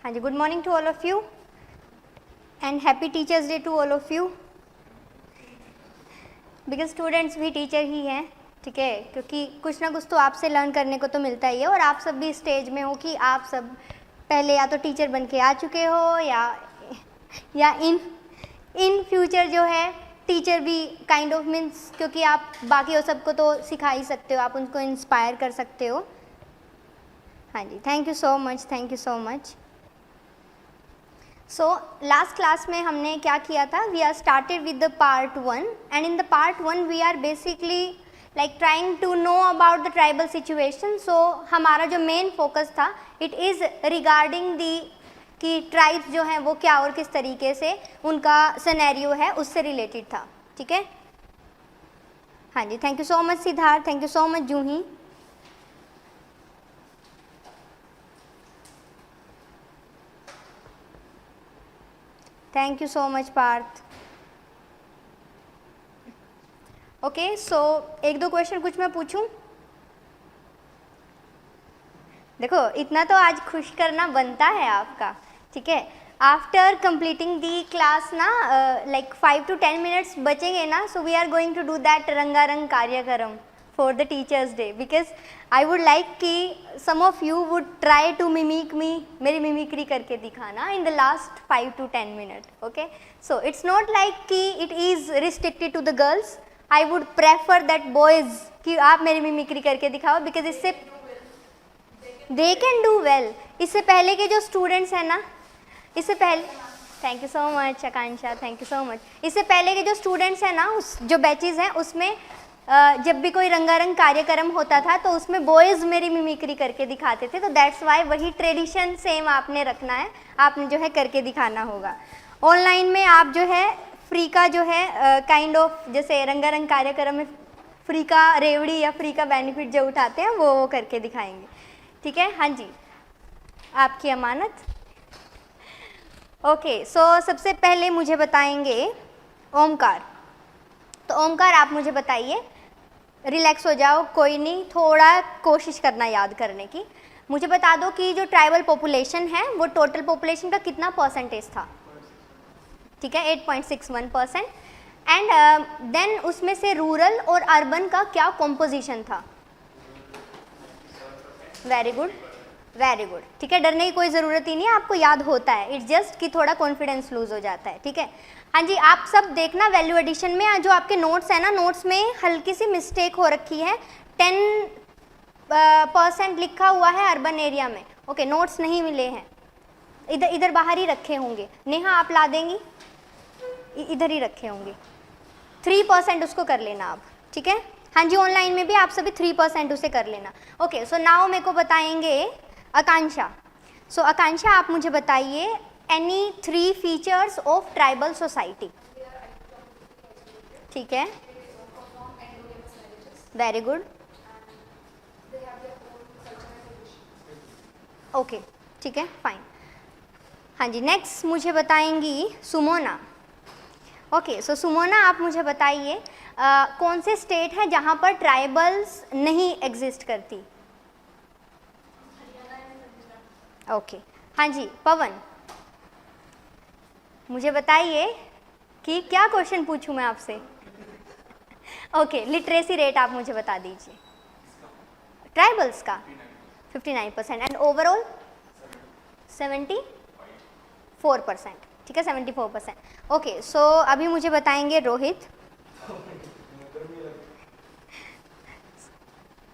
हाँ जी, good morning to all of you and happy teachers day to all of you. Because students भी teacher ही हैं, ठीक है, क्योंकि कुछ ना कुछ तो आपसे लर्न करने को तो मिलता ही है। और आप सब भी स्टेज में हो कि आप सब पहले या तो टीचर बन के आ चुके हो या इन फ्यूचर जो है टीचर भी काइंड ऑफ मीन्स, क्योंकि आप बाकी और सबको तो सिखा ही सकते हो, आप उनको इंस्पायर कर सकते हो। हाँ जी, thank you so much, thank you so much. So last class में हमने क्या किया था, we are started with the part 1 and in the part 1 we are basically like trying to know about the tribal situation. So हमारा जो main focus था it is regarding the कि tribes जो हैं वो क्या और किस तरीके से उनका सिनेरियो है उससे रिलेटेड था, ठीक है। हाँ जी, thank you so much Siddharth, thank you so much Juhi. Thank you so much Parth. Okay, so एक दो क्वेश्चन कुछ मैं पूछूं? देखो इतना तो आज खुश करना बनता है आपका, ठीक है। आफ्टर कंप्लीटिंग दी क्लास ना लाइक 5 to 10 मिनट्स बचेंगे ना, so we are going to do that रंगारंग कार्यक्रम for the teachers day, because I would like कि some of you would try to mimic me, मेरी मिमिक्री करके दिखाना in the last 5 to 10 minute, okay. So it's not like कि it is restricted to the girls, I would prefer that boys कि आप मेरी mimicry करके दिखाओ, because इससे दे कैन डू वेल। इससे पहले के जो स्टूडेंट्स हैं ना, इससे पहले thank you so much Akanksha, thank you so much. इससे पहले के जो स्टूडेंट्स हैं ना, उस जो बैचेज़ हैं उसमें जब भी कोई रंगारंग कार्यक्रम होता था तो उसमें बॉयज़ मेरी मिमिक्री करके दिखाते थे, तो दैट्स वाई वही ट्रेडिशन सेम आपने रखना है, आपने जो है करके दिखाना होगा। ऑनलाइन में आप जो है फ्री का जो है काइंड ऑफ जैसे रंगारंग कार्यक्रम में फ्री का रेवड़ी या फ्री का बेनिफिट जो उठाते हैं वो करके दिखाएंगे, ठीक है। हाँ जी, आपकी अमानत। ओके, सो सबसे पहले मुझे बताएंगे ओमकार। तो ओमकार आप मुझे बताइए, रिलैक्स हो जाओ, कोई नहीं, थोड़ा कोशिश करना याद करने की। मुझे बता दो कि जो ट्राइबल पॉपुलेशन है वो टोटल पॉपुलेशन का कितना परसेंटेज था? ठीक है, 8.61%। एंड देन उसमें से रूरल और अर्बन का क्या कॉम्पोजिशन था? वेरी गुड, वेरी गुड, ठीक है। डरने की कोई ज़रूरत ही नहीं है, आपको याद होता है, इट्स जस्ट कि थोड़ा कॉन्फिडेंस लूज हो जाता है, ठीक है। हाँ जी, आप सब देखना वैल्यू एडिशन में जो आपके नोट्स हैं ना, नोट्स में हल्की सी मिस्टेक हो रखी है, 10% लिखा हुआ है अर्बन एरिया में, ओके। नोट्स नहीं मिले हैं, इधर बाहर ही रखे होंगे। नेहा आप ला देंगी, इधर ही रखे होंगे। 3% उसको कर लेना आप, ठीक है। हाँ जी, ऑनलाइन में भी आप सभी 3% उसे कर लेना, ओके। सो नाउ मेरे को बताएंगे आकांक्षा। सो आकांक्षा आप मुझे बताइए any 3 features of tribal society, ठीक है, वेरी गुड, ओके, ठीक है, फाइन। हाँ जी, नेक्स्ट मुझे बताएंगी सुमोना। ओके, सो सुमोना आप मुझे बताइए कौन से स्टेट है जहाँ पर ट्राइबल्स नहीं एग्जिस्ट करती? ओके, हाँ जी, पवन मुझे बताइए कि क्या क्वेश्चन पूछूं मैं आपसे? ओके, लिटरेसी रेट आप मुझे बता दीजिए ट्राइबल्स का। 59% एंड ओवरऑल 74%, ठीक है, 74%। ओके, सो अभी मुझे बताएंगे रोहित।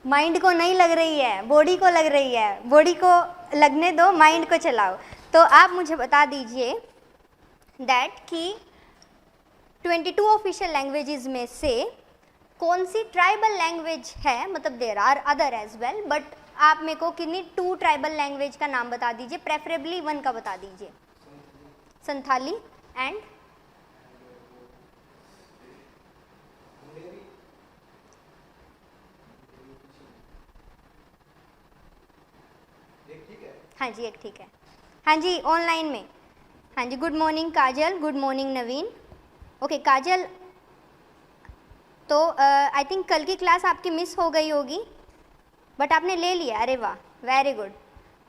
माइंड को नहीं लग रही है, बॉडी को लग रही है, बॉडी को लगने दो, माइंड को चलाओ। तो आप मुझे बता दीजिए दैट कि 22 ऑफिशियल लैंग्वेजेस में से कौन सी ट्राइबल लैंग्वेज है, मतलब there are other as well, but आप मेरे को किन्हीं 2 ट्राइबल लैंग्वेज का नाम बता दीजिए, प्रेफरेबली 1 का बता दीजिए। संथाली एंड हाँ जी, एक ठीक है। हाँ जी, ऑनलाइन में हाँ जी, गुड मॉर्निंग काजल, गुड मॉर्निंग नवीन। ओके काजल, तो आई थिंक कल की क्लास आपकी मिस हो गई होगी, बट आपने ले लिया, अरे वाह, वेरी गुड।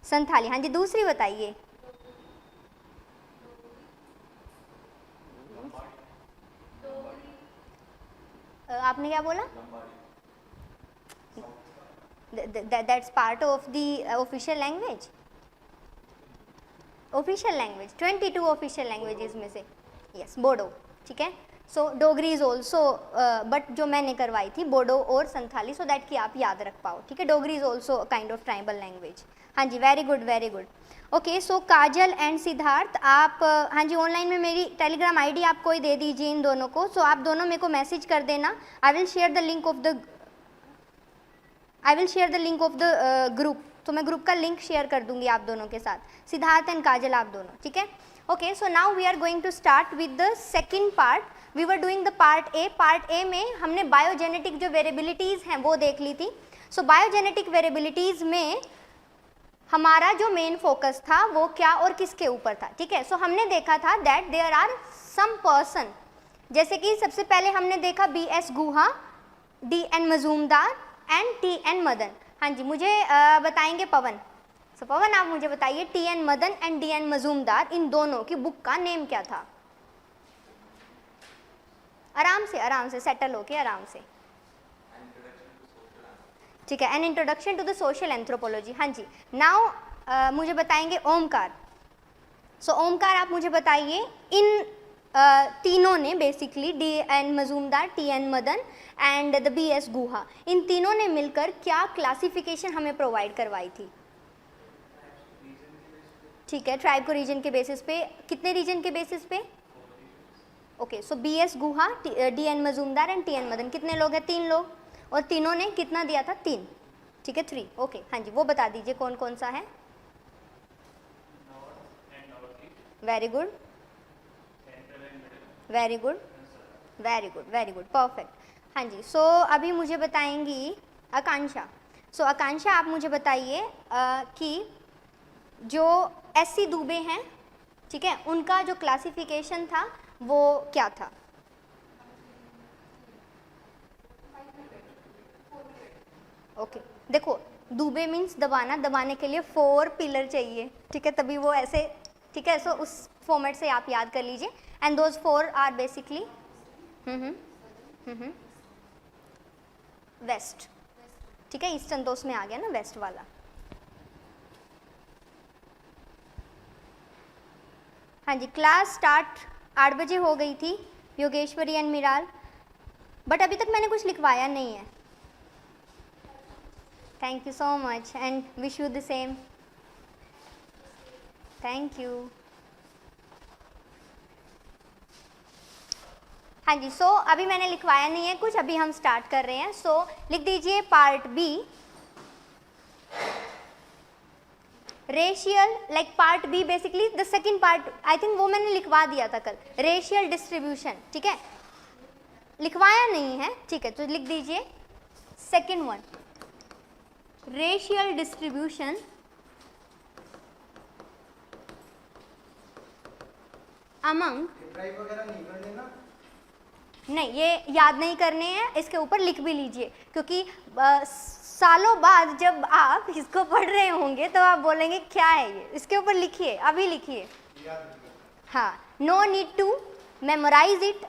संथाली, हाँ जी, दूसरी बताइए। आपने क्या बोला? That's part of the official language. Official language 22 official languages में से यस बोडो, ठीक है। सो डोगरी इज ऑल्सो, बट जो मैंने करवाई थी बोडो और संथाली, सो दैट कि आप याद रख पाओ, ठीक है। Dogri is also kind of tribal language. हाँ जी, very good very good. Okay, so Kajal and Siddharth आप हाँ जी ऑनलाइन में मेरी टेलीग्राम आईडी आपको ही दे दीजिए इन दोनों को। सो आप दोनों मेरे को मैसेज कर देना। I will share the link of the group. तो मैं ग्रुप का लिंक शेयर कर दूंगी आप दोनों के साथ, सिद्धार्थ एंड काजल आप दोनों, ठीक है। Okay, so now we are going to start with the second part. We were doing the part A. Part A में हमने बायोजेनेटिक जो वेरिएबिलिटीज़ हैं वो देख ली थी। सो बायोजेनेटिक वेरिएबिलिटीज़ में हमारा जो मेन फोकस था वो क्या और किसके ऊपर था, ठीक है। सो हमने देखा था that there are some person, जैसे कि सबसे पहले हमने देखा BS Guha, DN Majumdar and TN Madan. हाँ जी, मुझे बताएंगे पवन। सो पवन आप मुझे बताइए TN Madan and DN Majumdar इन दोनों की बुक का नेम क्या था? आराम से सेटल होके आराम से, ठीक है। An introduction to the social anthropology. हाँ जी, नाउ मुझे बताएंगे ओमकार। सो ओमकार आप मुझे बताइए इन तीनों ने basically DN Majumdar, TN Madan and the BS गुहा, इन तीनों ने मिलकर क्या क्लासिफिकेशन हमें प्रोवाइड करवाई थी? ठीक है, ट्राइब को रीजन के बेसिस पे। कितने रीजन के बेसिस पे? Okay, so BS Guha, DN Majumdar and TN Madan, कितने लोग हैं? 3 लोग। और तीनों ने कितना दिया था? 3, ठीक है 3। ओके, हाँ जी, वो बता दीजिए कौन कौन सा है। Very good very good very good very good, perfect. हाँ जी, सो अभी मुझे बताएंगी आकांक्षा। सो आकांक्षा आप मुझे बताइए कि जो SC दुबे हैं, ठीक है, उनका जो क्लासिफिकेशन था वो क्या था? ओके, देखो दुबे मीन्स दबाना, दबाने के लिए 4 पिलर चाहिए, ठीक है, तभी वो ऐसे, ठीक है। सो उस फॉर्मेट से आप याद कर लीजिए। And those 4 are basically west, ठीक है, ईस्टर्न तो उसमें आ गया ना वेस्ट वाला। हाँ जी, क्लास स्टार्ट 8 बजे हो गई थी योगेश्वरी एंड मिराल, बट अभी तक मैंने कुछ लिखवाया नहीं है। Thank you so much and wish you the same. Thank you. हाँ जी, सो अभी मैंने लिखवाया नहीं है कुछ, अभी हम स्टार्ट कर रहे हैं। सो लिख दीजिए part B, racial, like part B basically the second part, I think वो मैंने लिखवा दिया था कल, रेशियल डिस्ट्रीब्यूशन, ठीक है, लिखवाया नहीं है, ठीक है। तो लिख दीजिए second one, racial distribution among, नहीं ये याद नहीं करने हैं, इसके ऊपर लिख भी लीजिए, क्योंकि सालों बाद जब आप इसको पढ़ रहे होंगे तो आप बोलेंगे क्या है ये, इसके ऊपर लिखिए, अभी लिखिए। हाँ, no need to memorise it.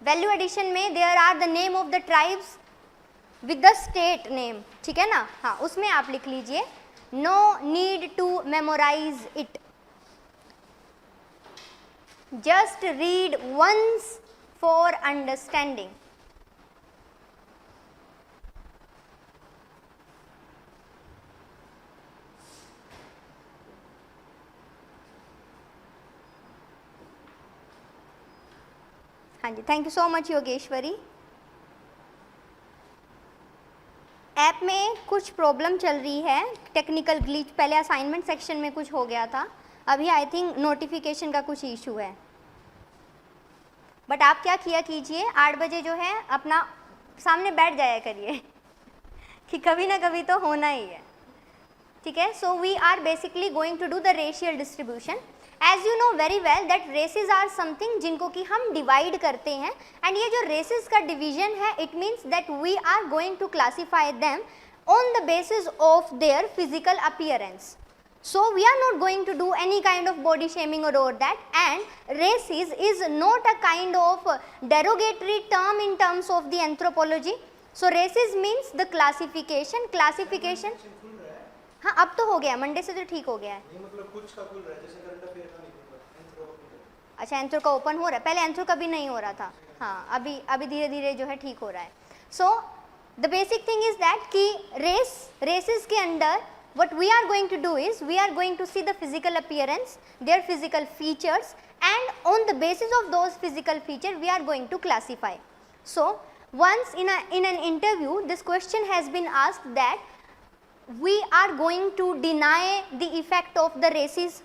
Value addition में there are the name of the tribes with the state name, ठीक है ना। हाँ, उसमें आप लिख लीजिए no need to memorise it, just read once for understanding। हाँ जी, thank you so much Yogeshwari. App में कुछ प्रॉब्लम चल रही है, टेक्निकल ग्लिच, पहले असाइनमेंट सेक्शन में कुछ हो गया था, अभी आई थिंक नोटिफिकेशन का कुछ इशू है। बट आप क्या किया कीजिए, 8 बजे जो है अपना सामने बैठ जाया करिए कि कभी ना कभी तो होना ही है, ठीक है। So we are basically going to do the racial distribution. As you know very well that races are something जिनको कि हम डिवाइड करते हैं, एंड ये जो रेसेस का डिवीजन है, it means that we are going to classify them on the basis of their physical appearance. So we are not going to do any kind of body shaming or all that, and races is not a kind of derogatory term in terms of the anthropology. So races means the classification. हाँ अब तो हो गया, Monday से तो ठीक हो गया है। मतलब कुछ का खुल रहा है, जैसे करंट अफेयर का नहीं खुल रहा, एंथ्रो का खुल रहा है। अच्छा एंथ्रो का ओपन हो रहा है, पहले एंथ्रो का भी नहीं हो रहा था। हाँ अभी धीरे धीरे जो है ठीक हो रहा है। सो the basic thing is that कि रेसेस के अंदर what we are going to do is we are going to see the physical appearance, their physical features, and on the basis of those physical features we are going to classify. So once in an interview this question has been asked that we are going to deny the effect of the races.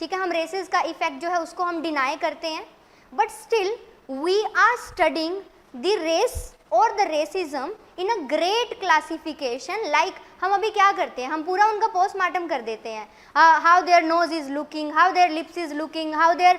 ठीक है, हम races का effect जो है उसको हम deny करते हैं, but still we are studying the race or the racism in a great classification. Like हम अभी क्या करते हैं, हम पूरा उनका पोस्टमार्टम कर देते हैं, how their nose is looking, how their lips is looking, how their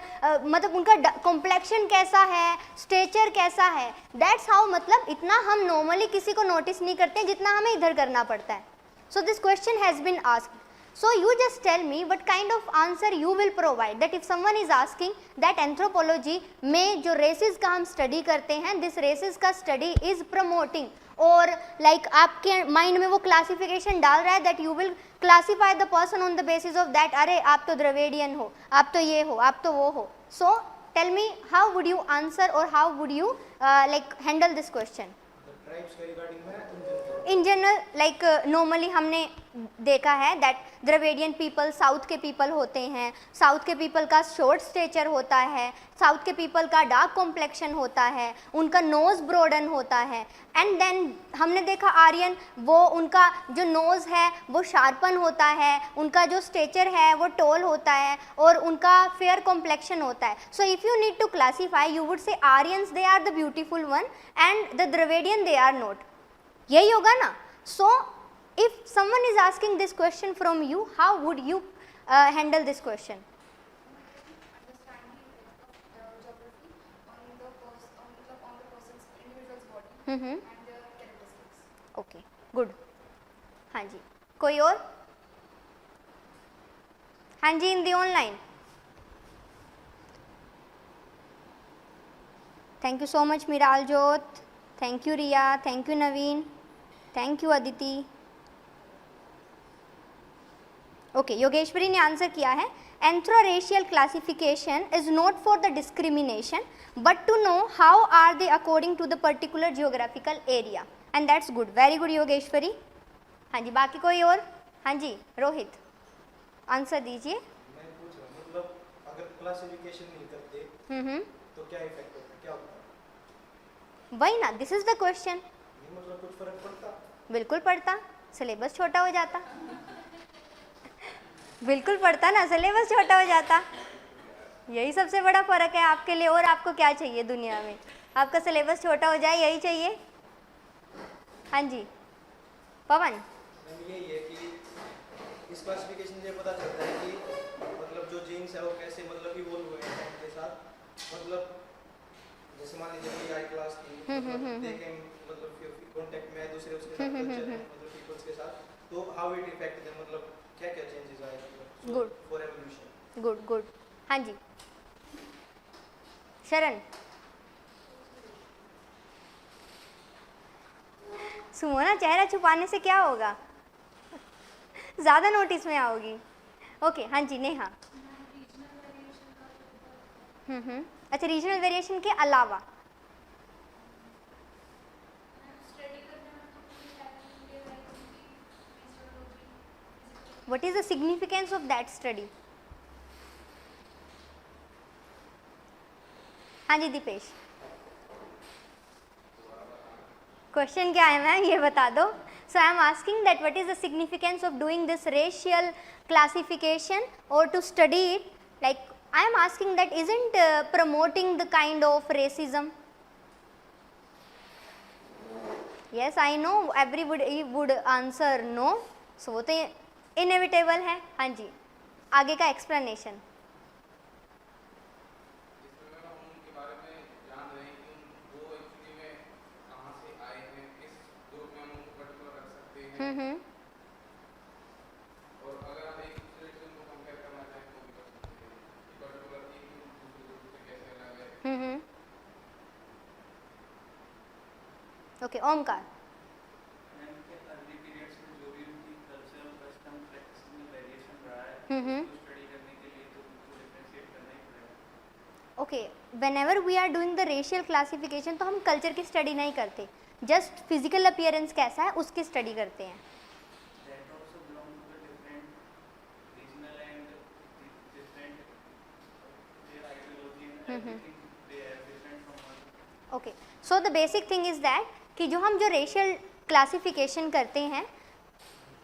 मतलब उनका complexion कैसा है, stature कैसा है, that's how, मतलब इतना हम normally किसी को notice नहीं करते जितना हमें इधर करना पड़ता है. So this question has been asked. So you just tell me what kind of answer you will provide, that if someone is asking that anthropology में जो races का हम study करते हैं, this races का study is promoting, और like आपके mind में वो classification डाल रहा है that you will classify the person on the basis of that, अरे आप तो द्रविडियन हो, आप तो ये हो, आप तो वो हो. So tell me how would you answer or how would you like handle this question? In general like normally हमने देखा है दैट द्रविडियन पीपल साउथ के पीपल होते हैं, साउथ के पीपल का शॉर्ट स्टेचर होता है, साउथ के पीपल का डार्क कॉम्प्लेक्शन होता है, उनका नोज़ ब्रॉडन होता है, एंड देन हमने देखा आर्यन वो उनका जो नोज़ है वो शार्पन होता है, उनका जो स्टेचर है वो टॉल होता है और उनका फेयर कॉम्प्लेक्शन होता है. So if you need to classify you would say Aryans they are the beautiful one and the Dravidian they are not. यही होगा ना. सो if someone is asking this question from you, how would you handle this question? Okay, good. हाँ जी, कोई और? हाँ जी, in the online. Thank you so much Miral Jyot, thank you Riya, thank you Naveen, thank you Aditi. Okay Yogeshwari ने answer किया है, anthroracial classification is not for the discrimination but to know how are they according to the particular geographical area, and that's good, very good Yogeshwari. हाँ जी, बाकी कोई और? हाँ जी Rohit, answer दीजिए. मैं पूछ रहा हूं, मतलब अगर क्लासिफिकेशन नहीं करते तो क्या इफेक्ट होता है, क्या होता है? वही ना, दिस इज द क्वेश्चन. मतलब कुछ फर्क पड़ता? बिल्कुल पड़ता, सिलेबस छोटा हो जाता. बिल्कुल पड़ता ना, सिलेबस छोटा हो जाता. यही सबसे बड़ा फ़र्क है आपके लिए. और आपको क्या चाहिए दुनिया में? आपका सिलेबस छोटा हो जाए, यही चाहिए. हाँ जी पवन. यही है कि इस क्लासिफिकेशन से पता चलता है कि मतलब जो जीन्स है वो कैसे मतलब इवॉल्व हुए हैं टाइम के साथ. मतलब जैसे मान लीजिए कि आई क्लास थी, देखें मतलब कांटेक्ट में दूसरे उसके साथ मतलब पीपल्स के साथ, तो हाउ इट इफेक्ट देम, मतलब क्या क्या चेंजेस आए good for evolution. Good good. हाँ जी शरण. सुमोना चेहरा छुपाने से क्या होगा, ज़्यादा नोटिस में आओगी. ओके हाँ जी नेहा. अच्छा रीजनल वेरिएशन के अलावा what is the significance of that study? हाँ जी दीपेश, क्वेश्चन क्या है मैम ये बता दो. So I am asking that what is the significance of doing this racial classification or to study it, like I am asking that isn't promoting the kind of racism? Yes I know everybody would answer no, so वो तो inevitable है. हाँ जी आगे का explanation. Okay Omkar. Early periods में जो भी उनकी कल्चर और कस्टम प्रैक्टिस में वेरिएशन रहा है उसको स्टडी करने के लिए तो उनको डिफरेंशिएट करना ही पड़ेगा। Okay, whenever we are doing the racial classification तो हम कल्चर की स्टडी नहीं करते, जस्ट फिजिकल अपीयरेंस कैसा है उसकी स्टडी करते हैं। That also belong to the different regional and different their ideology and everything they are different from one. Okay, so the basic thing is that कि जो हम जो रेशियल क्लासिफिकेशन करते हैं,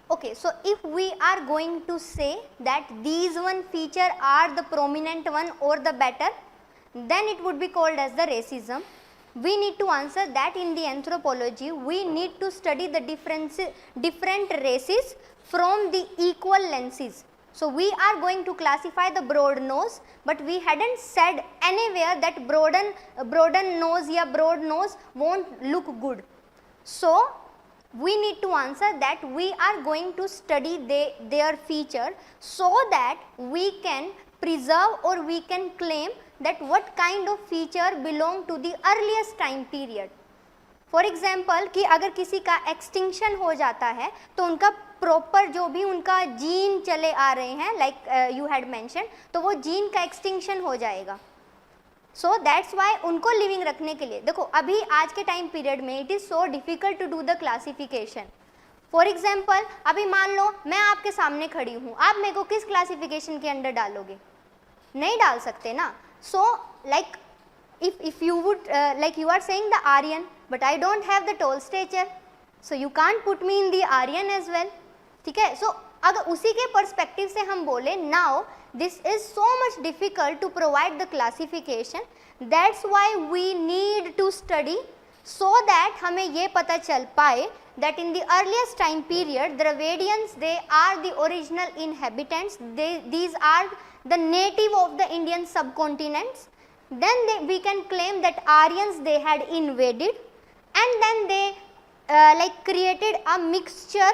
okay, so if we are going to say that these one feature are the prominent one और the better, then it would be called as the racism. We need to answer that in the anthropology we need to study the different races from the equal lenses. So we are going to classify the broad nose, but we hadn't said anywhere that broaden nose या broad nose won't look good. So we need to answer that we are going to study their feature so that we can preserve or we can claim that what kind of feature belong to the earliest time period. For example कि अगर किसी का extinction हो जाता है तो उनका proper जो भी उनका जीन चले आ रहे हैं, लाइक यू हैड मेंशन, तो वो जीन का एक्सटिंक्शन हो जाएगा। सो दैट्स वाई उनको लिविंग रखने के लिए, देखो अभी आज के टाइम पीरियड में it is so difficult to do the classification. For example अभी मान लो मैं आपके सामने खड़ी हूँ, आप मेरे को किस क्लासिफिकेशन के अंडर डालोगे? नहीं डाल सकते ना। So like if you would like you are saying the Aryan, but I don't have the tall stature, so you can't put me in the Aryan as well, ठीक है। so अगर उसी के पर्सपेक्टिव से हम बोले, now this is so much difficult to provide the classification, that's why we need to study so that हमें ये पता चल पाए that in the earliest time period Dravidians they are the original inhabitants, these are the native of the Indian subcontinents. Then we can claim that Aryans they had invaded and then they like created a mixture,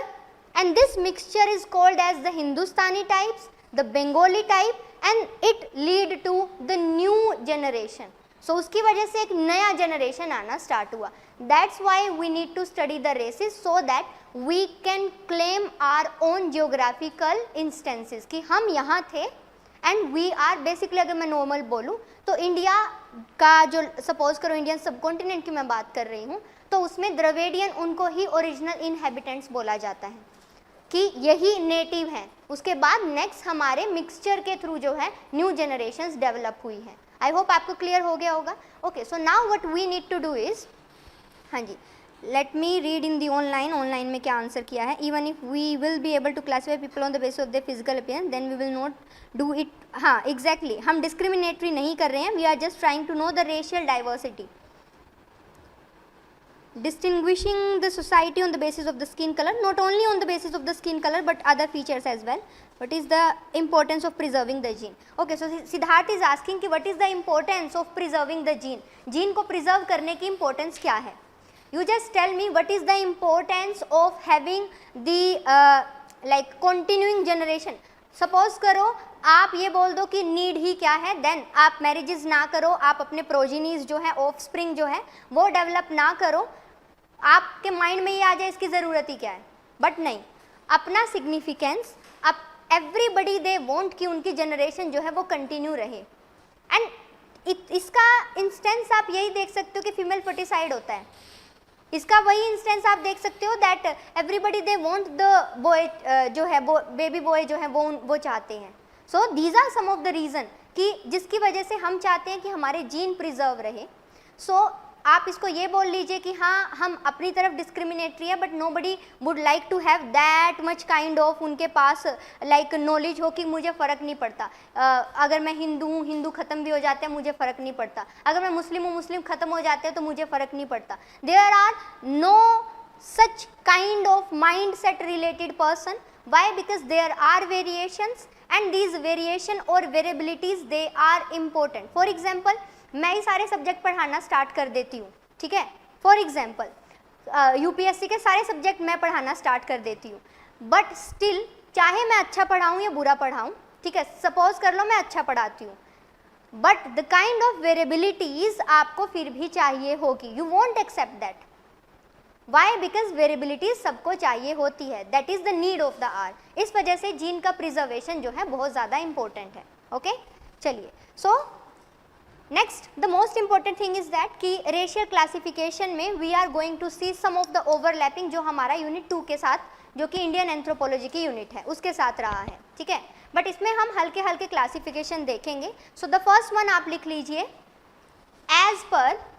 and this mixture is called as the Hindustani types, the Bengali type, and it lead to the new generation. So उसकी वजह से एक नया generation आना start हुआ. That's why we need to study the races so that we can claim our own geographical instances कि हम यहाँ थे एंड वी आर बेसिकली, अगर मैं नॉर्मल बोलूँ तो इंडिया का जो सपोज करो इंडियन सबकॉन्टिनेंट की मैं बात कर रही हूँ, तो उसमें द्रविडियन उनको ही ओरिजिनल इनहेबिटेंट्स बोला जाता है कि यही नेटिव हैं। उसके बाद नेक्स्ट हमारे मिक्सचर के थ्रू जो है न्यू जनरेशन्स डेवलप हुई हैं। आई होप आपको क्लियर हो गया होगा। Okay, so now what we need to do is, हाँ जी, let me read in the online में क्या आंसर किया है। Even if we will be able to classify people on the basis of the physical appearance then we will not do it. हाँ exactly, हम discriminatory नहीं कर रहे हैं, we are just trying to know the racial diversity, distinguishing the society on the basis of the skin color, not only on the basis of the skin color but other features as well. What is the importance of preserving the gene? Okay, so Siddharth is asking कि what is the importance of preserving the gene? gene को preserve करने की importance क्या है? You just tell me what is the importance of having the like continuing generation. Suppose करो आप ये बोल दो कि नीड ही क्या है, देन आप मैरिजेस ना करो, आप अपने प्रोजीनीज जो है ऑफस्प्रिंग जो है वो डेवलप ना करो, आपके माइंड में ये आ जाए इसकी ज़रूरत ही क्या है। बट नहीं, अपना सिग्निफिकेंस, अब एवरीबडी दे वांट कि उनकी जनरेशन जो है वो कंटिन्यू रहे। एंड इसका इंस्टेंस आप यही देख सकते हो कि फीमेल फर्टिसाइड होता है, इसका वही इंस्टेंस आप देख सकते हो that everybody they want the boy जो है वो बेबी बॉय जो है वो चाहते हैं। So these are some of the reason कि जिसकी वजह से हम चाहते हैं कि हमारे जीन प्रिजर्व रहे। सो आप इसको ये बोल लीजिए कि हाँ हम अपनी तरफ डिस्क्रिमिनेटरी है, but nobody would like to have that much kind of उनके पास लाइक नॉलेज हो कि मुझे फ़र्क नहीं पड़ता, अगर मैं हिंदू हूँ हिंदू ख़त्म भी हो जाते हैं मुझे फ़र्क नहीं पड़ता, अगर मैं मुस्लिम हूँ मुस्लिम ख़त्म हो जाते हैं तो मुझे फ़र्क नहीं पड़ता। There are no such kind of mind set related person. Why? Because there are variations and these variation और variabilities they are important. For example मैं ही सारे सब्जेक्ट पढ़ाना स्टार्ट कर देती हूँ, ठीक है, फॉर एग्जाम्पल यूपीएससी के सारे सब्जेक्ट मैं पढ़ाना स्टार्ट कर देती हूँ, बट स्टिल चाहे मैं अच्छा पढ़ाऊँ या बुरा पढ़ाऊँ, ठीक है, सपोज कर लो मैं अच्छा पढ़ाती हूँ, but the kind of variabilities आपको फिर भी चाहिए होगी, you want accept that. Why? Because variability सबको चाहिए होती है, that is the need of the hour. इस वजह से जीन का प्रिजर्वेशन जो है बहुत ज़्यादा इंपॉर्टेंट है। ओके चलिए, so next the most important thing is that कि रेशियल क्लासिफिकेशन में we are going to see some of the overlapping जो हमारा यूनिट 2 के साथ, जो कि इंडियन एंथ्रोपोलॉजी की यूनिट है, उसके साथ रहा है, ठीक है। बट इसमें हम हल्के हल्के क्लासिफिकेशन देखेंगे। सो द फर्स्ट वन आप लिख लीजिए, एज पर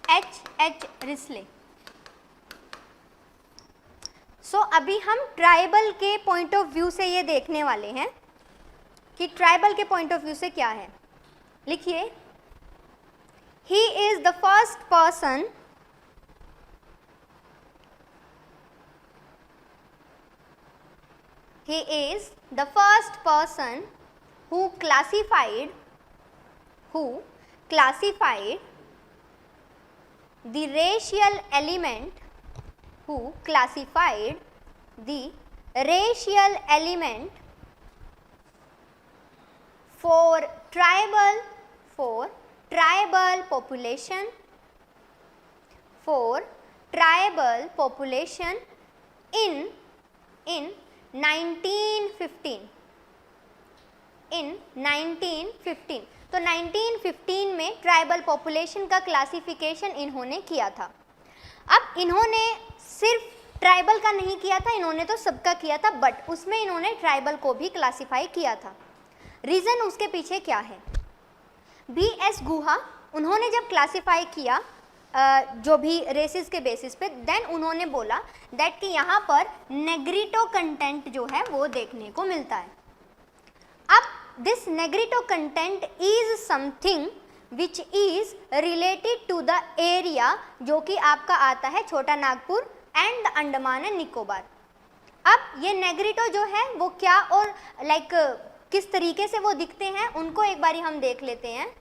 H. रिस्ले। सो अभी हम ट्राइबल के पॉइंट ऑफ व्यू से ये देखने वाले हैं कि ट्राइबल के पॉइंट ऑफ व्यू से क्या है। लिखिए, he is the first person who classified the racial element for tribal population in 1915। तो 1915 में ट्राइबल पॉपुलेशन का क्लासिफिकेशन इन्होंने किया था। अब इन्होंने सिर्फ ट्राइबल का नहीं किया था, इन्होंने तो सबका किया था, बट उसमें इन्होंने ट्राइबल को भी क्लासिफाई किया था। रीज़न उसके पीछे क्या है? B.S. गुहा, उन्होंने जब क्लासिफाई किया जो भी रेसिस के बेसिस पे, देन उन्होंने बोला दैट कि यहाँ पर नेग्रिटो कंटेंट जो है वो देखने को मिलता है। अब this Negrito content is something which is related to the area जो कि आपका आता है छोटा नागपुर एंड अंडमान एंड निकोबार। अब ये नेग्रिटो जो है वो क्या और लाइक किस तरीके से वो दिखते हैं उनको एक बारी हम देख लेते हैं।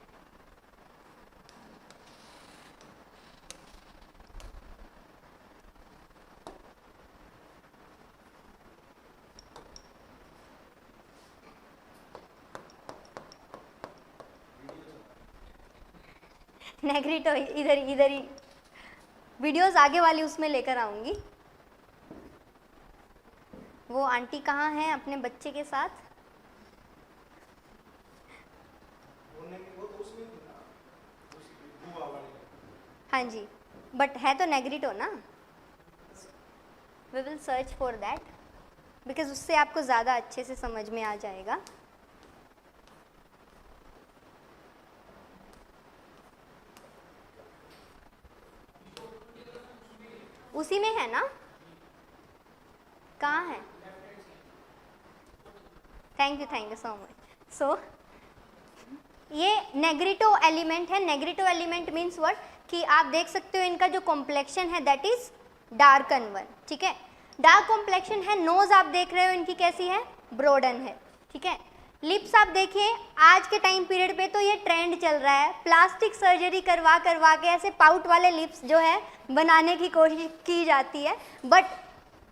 नेग्रिटो इधर ही वीडियोस आगे वाली उसमें लेकर आऊंगी। वो आंटी कहाँ हैं अपने बच्चे के साथ? हाँ जी, बट है तो नेग्रिटो ना। We will search for that because उससे आपको ज़्यादा अच्छे से समझ में आ जाएगा। उसी में है ना? कहाँ है? Thank you so much. So ये नेग्रिटो एलिमेंट है। नेग्रिटो एलिमेंट मीन्स व्हाट कि आप देख सकते हो इनका जो कॉम्प्लेक्शन है दैट इज डार्कन वन, ठीक है। डार्क कॉम्प्लेक्शन है। नोज आप देख रहे हो इनकी कैसी है? ब्रॉडन है, ठीक है। लिप्स आप देखिए, आज के टाइम पीरियड पे तो ये ट्रेंड चल रहा है, प्लास्टिक सर्जरी करवा के ऐसे पाउट वाले लिप्स जो है बनाने की कोशिश की जाती है, बट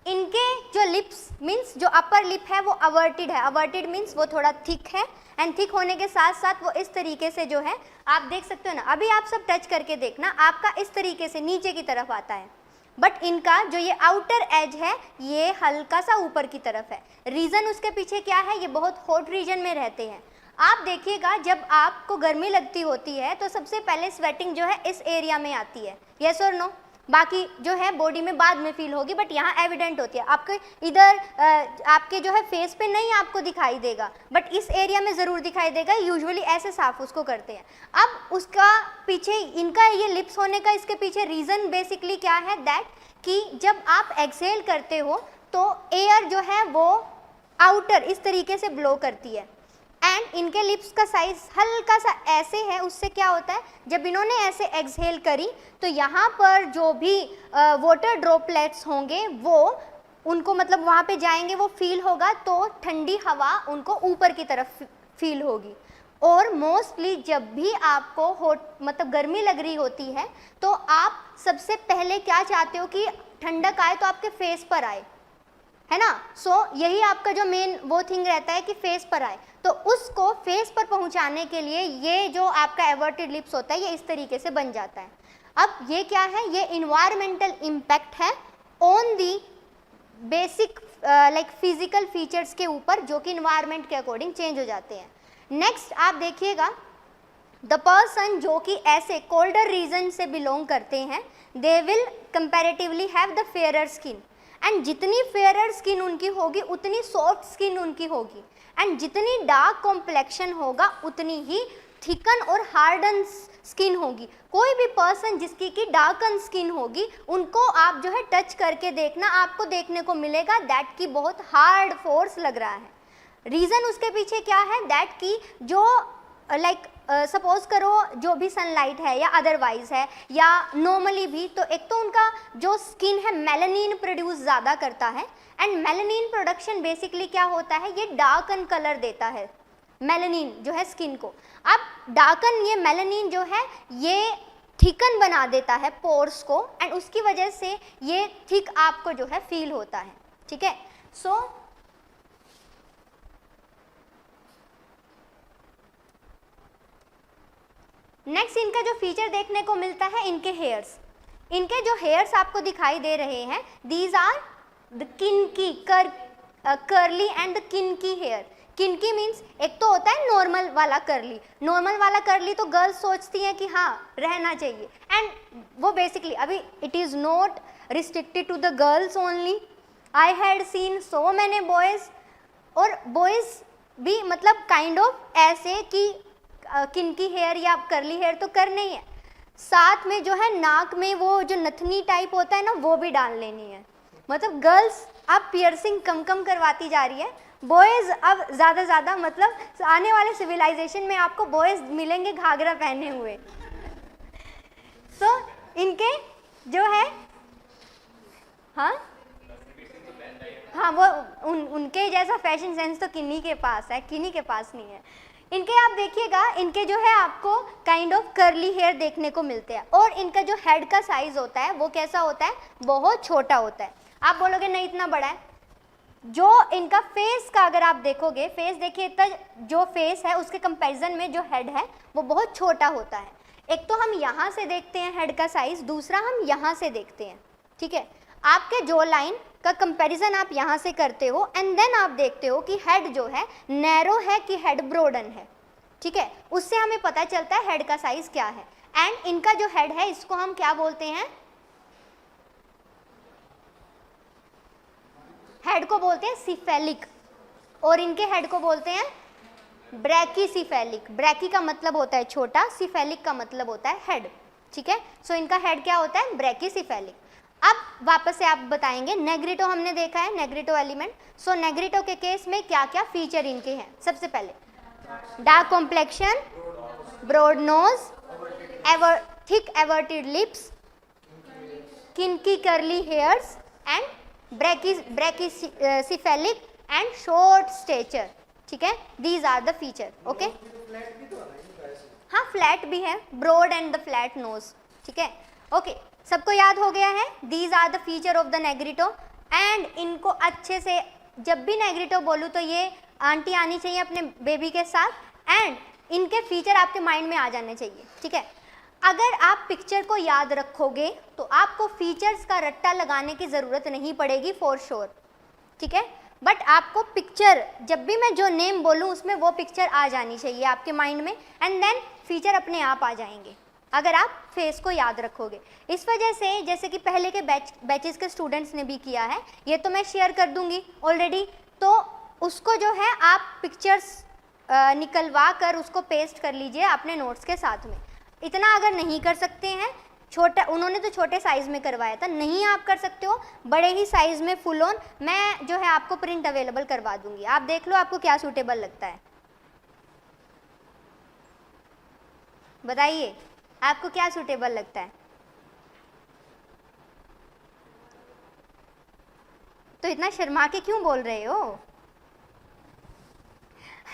इनके जो लिप्स मीन्स जो अपर लिप है वो अवर्टेड है। अवर्टेड मीन्स वो थोड़ा थिक है एंड थिक होने के साथ साथ वो इस तरीके से जो है आप देख सकते हो ना। अभी आप सब टच करके देखना, आपका इस तरीके से नीचे की तरफ आता है, बट इनका जो ये आउटर एज है ये हल्का सा ऊपर की तरफ है। रीज़न उसके पीछे क्या है? ये बहुत हॉट रीजन में रहते हैं। आप देखिएगा जब आपको गर्मी लगती होती है तो सबसे पहले स्वेटिंग जो है इस एरिया में आती है, यस और नो? बाकी जो है बॉडी में बाद में फील होगी, बट यहाँ एविडेंट होती है। आपके इधर आपके जो है फेस पे नहीं आपको दिखाई देगा, बट इस एरिया में ज़रूर दिखाई देगा। यूजुअली ऐसे साफ उसको करते हैं। अब उसका पीछे इनका ये लिप्स होने का इसके पीछे रीज़न बेसिकली क्या है? दैट कि जब आप एक्सहेल करते हो तो एयर जो है वो आउटर इस तरीके से ब्लो करती है एंड इनके लिप्स का साइज हल्का सा ऐसे है। उससे क्या होता है, जब इन्होंने ऐसे एक्सहेल करी तो यहाँ पर जो भी वाटर ड्रॉपलेट्स होंगे वो उनको मतलब वहाँ पे जाएंगे, वो फील होगा, तो ठंडी हवा उनको ऊपर की तरफ फील होगी। और मोस्टली जब भी आपको मतलब गर्मी लग रही होती है तो आप सबसे पहले क्या चाहते हो कि ठंडक आए तो आपके फेस पर आए, है ना। सो यही आपका जो मेन वो थिंग रहता है कि फेस पर आए, तो उसको फेस पर पहुंचाने के लिए ये जो आपका एवर्टेड लिप्स होता है ये इस तरीके से बन जाता है। अब ये क्या है, ये इन्वायरमेंटल इम्पैक्ट है on the basic like physical features के ऊपर, जो कि इन्वायरमेंट के अकॉर्डिंग चेंज हो जाते हैं। नेक्स्ट आप देखिएगा, द पर्सन जो कि ऐसे कोल्डर रीजन से बिलोंग करते हैं, they will comparatively have the fairer skin, and जितनी फेयरर स्किन उनकी होगी उतनी सॉफ्ट स्किन उनकी होगी, एंड जितनी डार्क कॉम्प्लेक्शन होगा उतनी ही थिकन और हार्डन स्किन होगी। कोई भी पर्सन जिसकी की डार्कन स्किन होगी उनको आप जो है टच करके देखना, आपको देखने को मिलेगा दैट की बहुत हार्ड फोर्स लग रहा है। रीज़न उसके पीछे क्या है, दैट की जो लाइक सपोज करो जो भी सनलाइट है या अदरवाइज है या नॉर्मली भी, तो एक तो उनका जो स्किन है मेलानिन प्रोड्यूस ज़्यादा करता है, एंड मेलानिन प्रोडक्शन बेसिकली क्या होता है, ये डार्कन कलर देता है मेलानिन जो है स्किन को। अब डार्कन ये मेलानिन जो है ये थिकन बना देता है पोर्स को, एंड उसकी वजह से ये थिक आपको जो है फील होता है, ठीक है। सो नेक्स्ट इनका जो फीचर देखने को मिलता है, इनके हेयर्स, इनके जो हेयर्स आपको दिखाई दे रहे हैं, दीज आर द किनकी कर्ली एंड द किनकी हेयर। किनकी मीन्स एक तो होता है नॉर्मल वाला कर्ली, नॉर्मल वाला कर्ली तो गर्ल्स सोचती हैं कि हाँ रहना चाहिए, एंड वो बेसिकली अभी it is not restricted to the girls only, I had seen so many boys, और बॉयज़ भी मतलब काइंड ऑफ ऐसे कि किनकी हेयर या कर्ली हेयर तो करनी है, साथ में जो है नाक में वो जो नथनी टाइप होता है ना वो भी डाल लेनी है। मतलब गर्ल्स अब पियर्सिंग कम कम करवाती जा रही है, बॉयज़ अब ज़्यादा मतलब आने वाले सिविलाइजेशन में आपको बॉयज़ मिलेंगे घाघरा पहने हुए। तो इनके जो है हाँ वो उनके जैसा फैशन सेंस तो किन्हीं के पास है, किन्हीं के पास नहीं है। इनके आप देखिएगा, इनके जो है आपको काइंड ऑफ कर्ली हेयर देखने को मिलते हैं, और इनका जो हेड का साइज होता है वो कैसा होता है, बहुत छोटा होता है। आप बोलोगे नहीं इतना बड़ा है, जो इनका फेस का अगर आप देखोगे, फेस देखिए इतना जो फेस है उसके कंपैरिजन में जो हेड है वो बहुत छोटा होता है। एक तो हम यहाँ से देखते हैं हेड का साइज, दूसरा हम यहाँ से देखते हैं, ठीक है। आपके जो लाइन का कंपैरिजन आप यहाँ से करते हो, एंड देन आप देखते हो कि हेड जो है नैरो है कि हेड ब्रॉडन है, ठीक है। उससे हमें पता चलता है हेड का साइज क्या है। एंड इनका जो हेड है इसको हम क्या बोलते हैं, हेड को बोलते हैं सिफेलिक, और इनके हेड को बोलते हैं ब्रैकीसिफेलिक। ब्रैकी का मतलब होता है छोटा, सिफेलिक का मतलब होता है हेड, ठीक है। सो इनका हेड क्या होता है, ब्रैकीसिफेलिक। अब वापस से आप बताएंगे, नेग्रिटो हमने देखा है, नेग्रिटो एलिमेंट। सो नेग्रिटो के केस में क्या क्या फीचर इनके हैं, सबसे पहले dark complexion, broad nose, thick everted lips, kinky curly hairs, and brachycephalic and short stature, ठीक है। These are the feature, okay. हाँ फ्लैट भी है, broad and the flat nose, ठीक है, ओके। सबको याद हो गया है, these are the feature of the Negrito. And इनको अच्छे से, जब भी नेग्रिटो बोलूँ तो ये आंटी आनी चाहिए अपने बेबी के साथ, एंड इनके फीचर आपके माइंड में आ जाने चाहिए, ठीक है। अगर आप पिक्चर को याद रखोगे तो आपको फीचर्स का रट्टा लगाने की ज़रूरत नहीं पड़ेगी फॉर श्योर, ठीक है। बट आपको पिक्चर, जब भी मैं जो नेम बोलूँ उसमें वो पिक्चर आ जानी चाहिए आपके माइंड में, एंड देन फीचर अपने आप आ जाएंगे अगर आप फेस को याद रखोगे। इस वजह से जैसे कि पहले के बैचेस के स्टूडेंट्स ने भी किया है, ये तो मैं शेयर कर दूंगी ऑलरेडी, तो उसको जो है आप पिक्चर्स निकलवा कर उसको पेस्ट कर लीजिए अपने नोट्स के साथ में। इतना अगर नहीं कर सकते हैं, छोटा, उन्होंने तो छोटे साइज़ में करवाया था, नहीं आप कर सकते हो बड़े ही साइज़ में फुल ऑन, मैं जो है आपको प्रिंट अवेलेबल करवा दूंगी, आप देख लो आपको क्या सूटेबल लगता है, बताइए आपको क्या सूटेबल लगता है। तो इतना शर्मा के क्यों बोल रहे हो?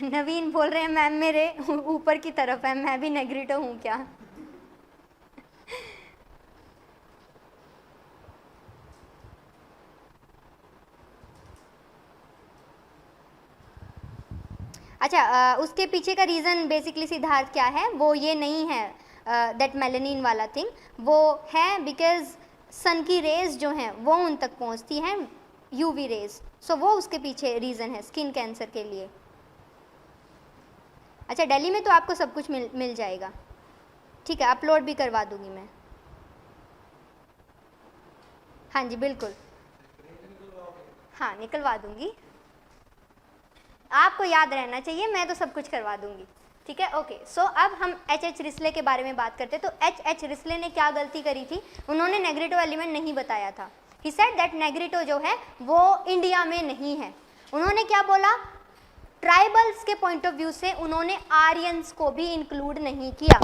नवीन बोल रहे हैं मैम मेरे ऊपर की तरफ है, मैं भी नेग्रिटो हूँ क्या? अच्छा, उसके पीछे का रीज़न बेसिकली सिद्धार्थ क्या है, वो ये नहीं है दैट मेलानिन वाला थिंग, वो है बिकॉज सन की रेज जो हैं वो उन तक पहुंचती हैं, यूवी रेज, सो वो उसके पीछे रीज़न है स्किन कैंसर के लिए। अच्छा, दिल्ली में तो आपको सब कुछ मिल जाएगा, ठीक है, अपलोड भी करवा दूंगी मैं। हाँ जी बिल्कुल, हाँ निकलवा दूंगी, आपको याद रहना चाहिए, मैं तो सब कुछ करवा दूंगी, ठीक है। ओके, सो अब हम एच रिस्ले के बारे में बात करते हैं। तो एच रिस्ले ने क्या गलती करी थी, उन्होंने नेग्रिटो एलिमेंट नहीं बताया था। ही सेड दैट नेग्रिटो जो है वो इंडिया में नहीं है। उन्होंने क्या बोला, ट्राइबल्स के पॉइंट ऑफ व्यू से उन्होंने आर्यंस को भी इंक्लूड नहीं किया,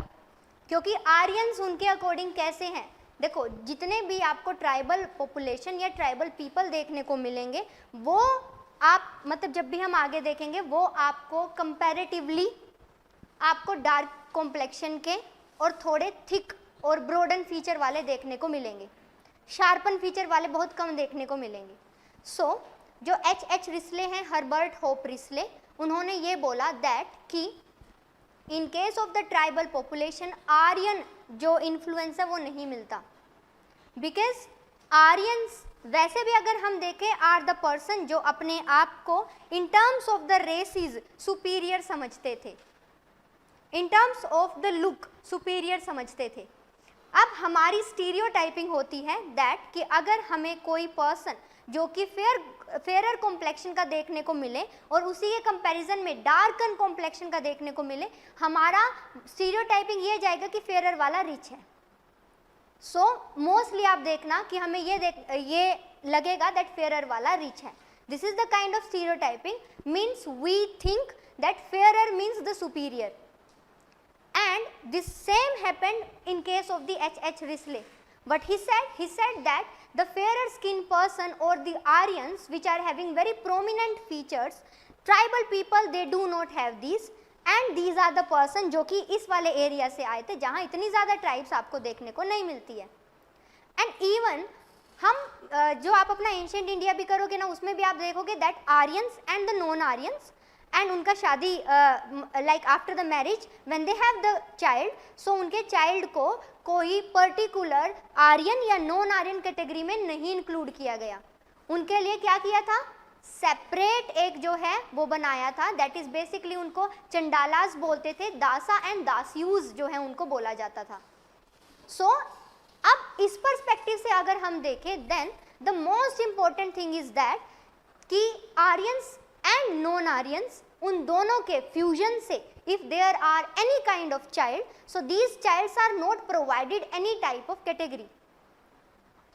क्योंकि आर्यंस उनके अकॉर्डिंग कैसे हैं, देखो जितने भी आपको ट्राइबल पॉपुलेशन या ट्राइबल पीपल देखने को मिलेंगे वो आप मतलब जब भी हम आगे देखेंगे वो आपको कंपैरेटिवली आपको डार्क कॉम्प्लेक्शन के और थोड़े थिक और ब्रॉडन फीचर वाले देखने को मिलेंगे, शार्पन फीचर वाले बहुत कम देखने को मिलेंगे। सो जो एच रिस्ले हैं, हर्बर्ट होप रिस्ले, उन्होंने ये बोला दैट कि in case of the tribal population Aryan जो इन्फ्लुएंस है वो नहीं मिलता, बिकॉज आर्यंस वैसे भी अगर हम देखें आर द पर्सन जो अपने आप को in terms of the races superior समझते थे, in terms of the look superior समझते थे। अब हमारी स्टीरियोटाइपिंग होती है दैट कि अगर हमें कोई पर्सन जो कि फेयर कॉम्प्लेक्शन का देखने को मिले और उसी के कंपैरिजन में डार्कन कॉम्प्लेक्शन का देखने को मिले, हमारा स्टीरियोटाइपिंग ये जाएगा कि फेयर वाला रिच है। सो मोस्टली आप देखना कि हमें ये लगेगा दैट फेयर वाला रिच है। This is the kind of stereotyping, means we think that fair means the superior, and this same happened in case of the H Risley. What he said that the fairer skin person or the Aryans which are having very prominent features, tribal people they do not have these, and these are the person जो कि इस वाले area से आए थे जहाँ इतनी ज़्यादा ट्राइब्स आपको देखने को नहीं मिलती है। एंड इवन हम जो आप अपना एंशियंट इंडिया भी करोगे ना, उसमें भी आप देखोगे that Aryans and the non Aryans and उनका शादी like after the marriage when they have the child, so उनके चाइल्ड को कोई पर्टिकुलर आर्यन या नॉन आर्यन कैटेगरी में नहीं इंक्लूड किया गया। उनके लिए क्या किया था, सेपरेट एक जो है वो बनाया था, दैट इज बेसिकली उनको चंडालास बोलते थे, दासा एंड दासयूज जो है उनको बोला जाता था। सो अब इस पर्सपेक्टिव से अगर हम देखें then the most important thing is that कि आर्यंस एंड नॉन आर्यंस उन दोनों के फ्यूजन से if there are any kind of child, so these childs are not provided any type of category,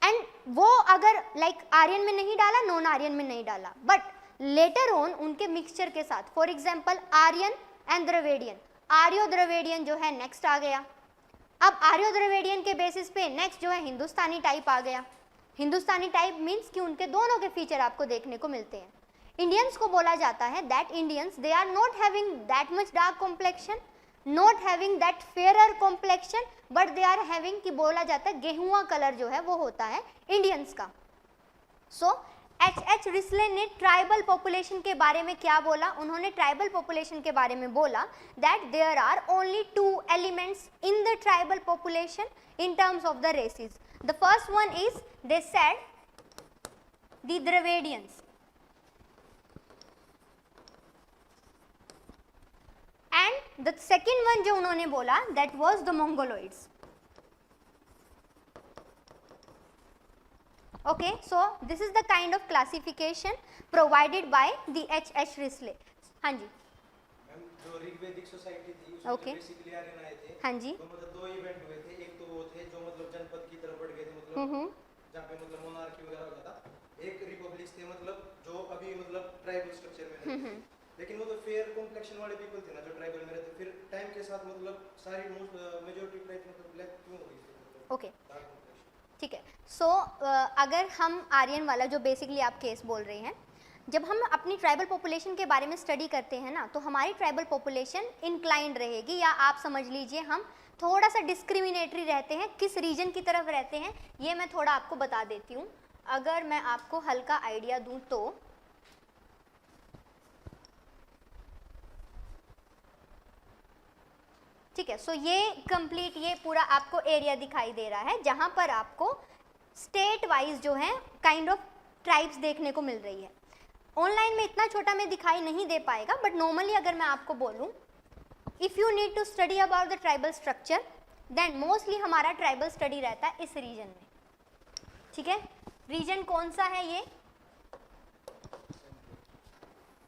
and वो अगर लाइक आर्यन में नहीं डाला, नॉन आर्यन में नहीं डाला, बट लेटर ऑन उनके मिक्सचर के साथ, for example Aryan and Dravidian, Aryo Dravidian जो है नेक्स्ट आ गया। अब आर्यो द्रविडियन के बेसिस पे नेक्स्ट जो है हिंदुस्तानी टाइप आ गया। हिंदुस्तानी टाइप मीन्स कि उनके दोनों के फीचर आपको देखने को मिलते हैं। इंडियंस को बोला जाता है that Indians they are not having that much dark complexion, not having that fairer complexion, but they are having कि बोला जाता है गेहुआ कलर जो है वो होता है इंडियंस का। सो एच रिस्ले ने ट्राइबल पॉपुलेशन के बारे में क्या बोला, उन्होंने ट्राइबल पॉपुलेशन के बारे में बोला that there are only 2 elements in the tribal population in terms of the races. The first one is they said the Dravidians, and the second one जो उन्होंने बोला that was the Mongoloids. Okay, so this is the kind of classification provided by the H Risley. हाँ जी ma'am, जो ऋग्वेदिक society थी उसमें Okay. Basically Aryan आए थे। हाँ जी तो मतलब 2 इवेंट हुए थे, एक तो वो थे जो मतलब जनपद की तरफ बढ़ गए थे, मतलब जहाँ पे मतलब मोनार्की वगैरह होता था, एक रिपब्लिक थे मतलब जो अभी मतलब ट्राइबल स्ट्रक्चर में रहते थे, लेकिन वो तो फेयर कॉम्प्लेक्शन वाले पीपल थे ना जो ट्राइबल में रहते, फिर टाइम के साथ मतलब सारी मेजॉरिटी ट्राइब मतलब ब्लैक क्यों हो गई थी, मतलब ओके dark complexion। ठीक है। सो अगर हम आर्यन वाला जो बेसिकली आप केस बोल रहे हैं, जब हम अपनी ट्राइबल पॉपुलेशन के बारे में स्टडी करते हैं ना, तो हमारी ट्राइबल पॉपुलेशन इंक्लाइंड रहेगी, या आप समझ लीजिए हम थोड़ा सा डिस्क्रिमिनेटरी रहते हैं, किस रीजन की तरफ रहते हैं ये मैं थोड़ा आपको बता देती हूँ। अगर मैं आपको हल्का आइडिया दूँ तो ठीक है, सो ये कंप्लीट ये पूरा आपको एरिया दिखाई दे रहा है जहाँ पर आपको स्टेट वाइज जो है काइंड ऑफ ट्राइब्स देखने को मिल रही है। ऑनलाइन में इतना छोटा में दिखाई नहीं दे पाएगा, बट नॉर्मली अगर मैं आपको बोलूँ, if you need to study about the tribal structure, then mostly हमारा ट्राइबल स्टडी रहता है इस रीजन में। ठीक है, रीजन कौन सा है?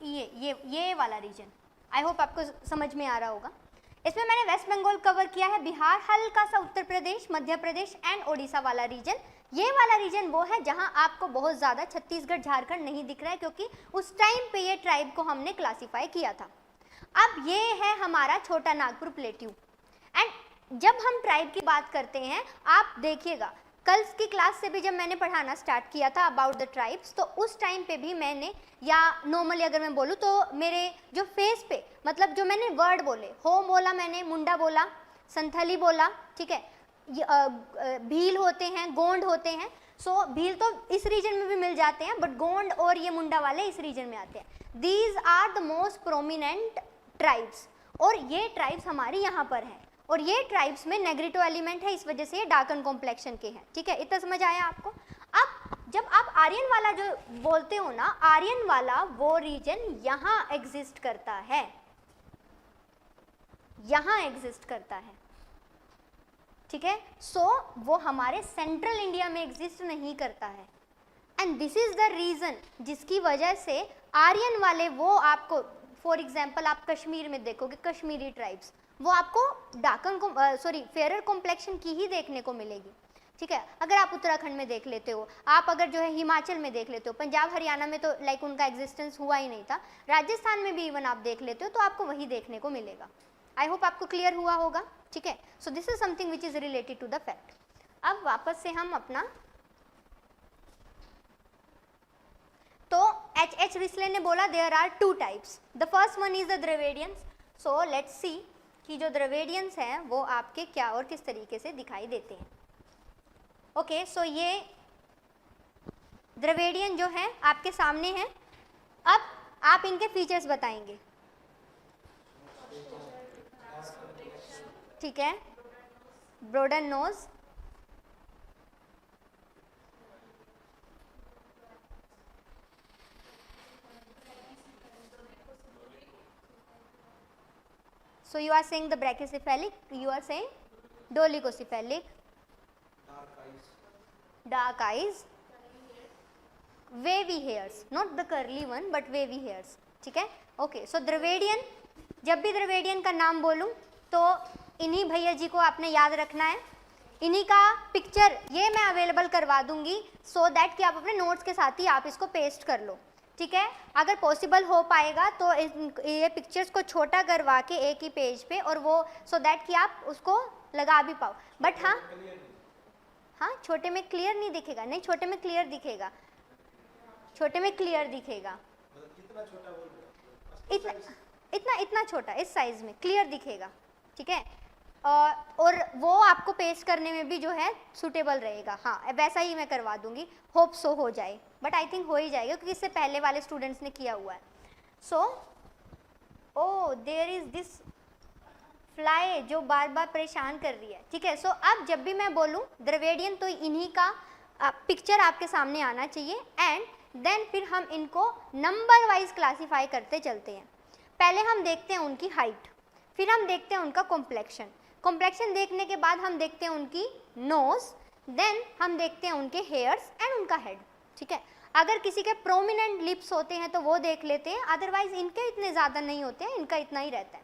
ये वाला रीजन। आई होप आपको समझ में आ रहा होगा। इसमें मैंने वेस्ट बंगाल कवर किया है, बिहार, हल्का सा उत्तर प्रदेश, मध्य प्रदेश एंड ओडिशा वाला रीजन। ये वाला रीजन वो है जहां आपको बहुत ज़्यादा छत्तीसगढ़, झारखंड नहीं दिख रहा है, क्योंकि उस टाइम पे ये ट्राइब को हमने क्लासीफाई किया था। अब ये है हमारा छोटा नागपुर प्लेट्यू। एंड जब हम ट्राइब की बात करते हैं, आप देखिएगा कल की क्लास से भी जब मैंने पढ़ाना स्टार्ट किया था अबाउट द ट्राइब्स, तो उस टाइम पे भी मैंने, या नॉर्मली अगर मैं बोलूँ तो मेरे जो फेस पे, मतलब जो मैंने वर्ड बोले, हो बोला मैंने, मुंडा बोला, संथली बोला, ठीक है, भील होते हैं, गोंड होते हैं। सो भील तो इस रीजन में भी मिल जाते हैं, बट गोंड और ये मुंडा वाले इस रीजन में आते हैं। These are the most prominent tribes, और ये ट्राइब्स हमारी यहाँ पर हैं, और ये ट्राइब्स में नेग्रिटो एलिमेंट है, इस वजह से ये डार्कन कॉम्प्लेक्शन के हैं। ठीक है, इतना समझ आया आपको? अब जब आप आर्यन वाला जो बोलते हो ना, आर्यन वाला वो रीजन यहाँ एग्जिस्ट करता है, यहाँ एग्जिस्ट करता है। ठीक है, सो वो हमारे सेंट्रल इंडिया में एग्जिस्ट नहीं करता है। And this is the reason जिसकी वजह से आर्यन वाले वो आपको, फॉर एग्जाम्पल आप कश्मीर में देखोगे, कश्मीरी ट्राइब्स, वो आपको डार्कन फेयर कॉम्प्लेक्शन की ही देखने को मिलेगी। ठीक है, अगर आप उत्तराखंड में देख लेते हो, आप अगर जो है हिमाचल में देख लेते हो, पंजाब हरियाणा में तो लाइक उनका एग्जिस्टेंस हुआ ही नहीं था, राजस्थान में भी इवन आप देख लेते हो तो आपको वही देखने को मिलेगा। आई होप आपको क्लियर हुआ होगा। ठीक है, so this is something which is related to the fact. अब वापस से हम अपना, तो H. रिस्ले ने बोला there are two types, the first one is the Dravidians. So let's see कि जो द्रविडियंस हैं वो आपके क्या और किस तरीके से दिखाई देते हैं। ओके, सो ये द्रविडियन जो है आपके सामने है। अब आप इनके फीचर्स बताएंगे। ठीक है, broader nose, so you are saying the brachycephalic, you are saying dolichocephalic, dark eyes, wavy hairs, not the curly one but wavy hairs. ठीक है, ओके, सो द्रविडियन, जब भी द्रविडियन का नाम बोलूं तो इन्हीं भैया जी को आपने याद रखना है। इन्हीं का पिक्चर ये मैं अवेलेबल करवा दूंगी, सो दैट कि आप अपने नोट्स के साथ ही आप इसको पेस्ट कर लो। ठीक है, अगर पॉसिबल हो पाएगा तो ये पिक्चर्स को छोटा करवा के एक ही पेज पे, और वो सो दैट कि आप उसको लगा भी पाओ। बट हाँ, छोटे में क्लियर नहीं दिखेगा, नहीं छोटे में क्लियर दिखेगा, छोटे में क्लियर दिखेगा, कितना छोटा बोल रहे हो? इतना छोटा, इस साइज में क्लियर दिखेगा। ठीक है, और वो आपको पेस्ट करने में भी जो है सूटेबल रहेगा। हाँ, वैसा ही मैं करवा दूंगी, होप सो हो जाए, बट आई थिंक हो ही जाएगा क्योंकि इससे पहले वाले स्टूडेंट्स ने किया हुआ है। सो oh there is this fly जो बार बार परेशान कर रही है। ठीक है, सो अब जब भी मैं बोलूँ द्रविडियन तो इन्हीं का पिक्चर आपके सामने आना चाहिए, एंड देन फिर हम इनको नंबर वाइज क्लासीफाई करते चलते हैं। पहले हम देखते हैं उनकी हाइट, फिर हम देखते हैं उनका कॉम्प्लेक्शन, कॉम्प्लेक्शन देखने के बाद हम देखते हैं उनकी नोज, देन हम देखते हैं उनके हेयर्स एंड उनका हेड। ठीक है, अगर किसी के प्रोमिनेंट लिप्स होते हैं तो वो देख लेते हैं, अदरवाइज इनके इतने ज़्यादा नहीं होते हैं, इनका इतना ही रहता है।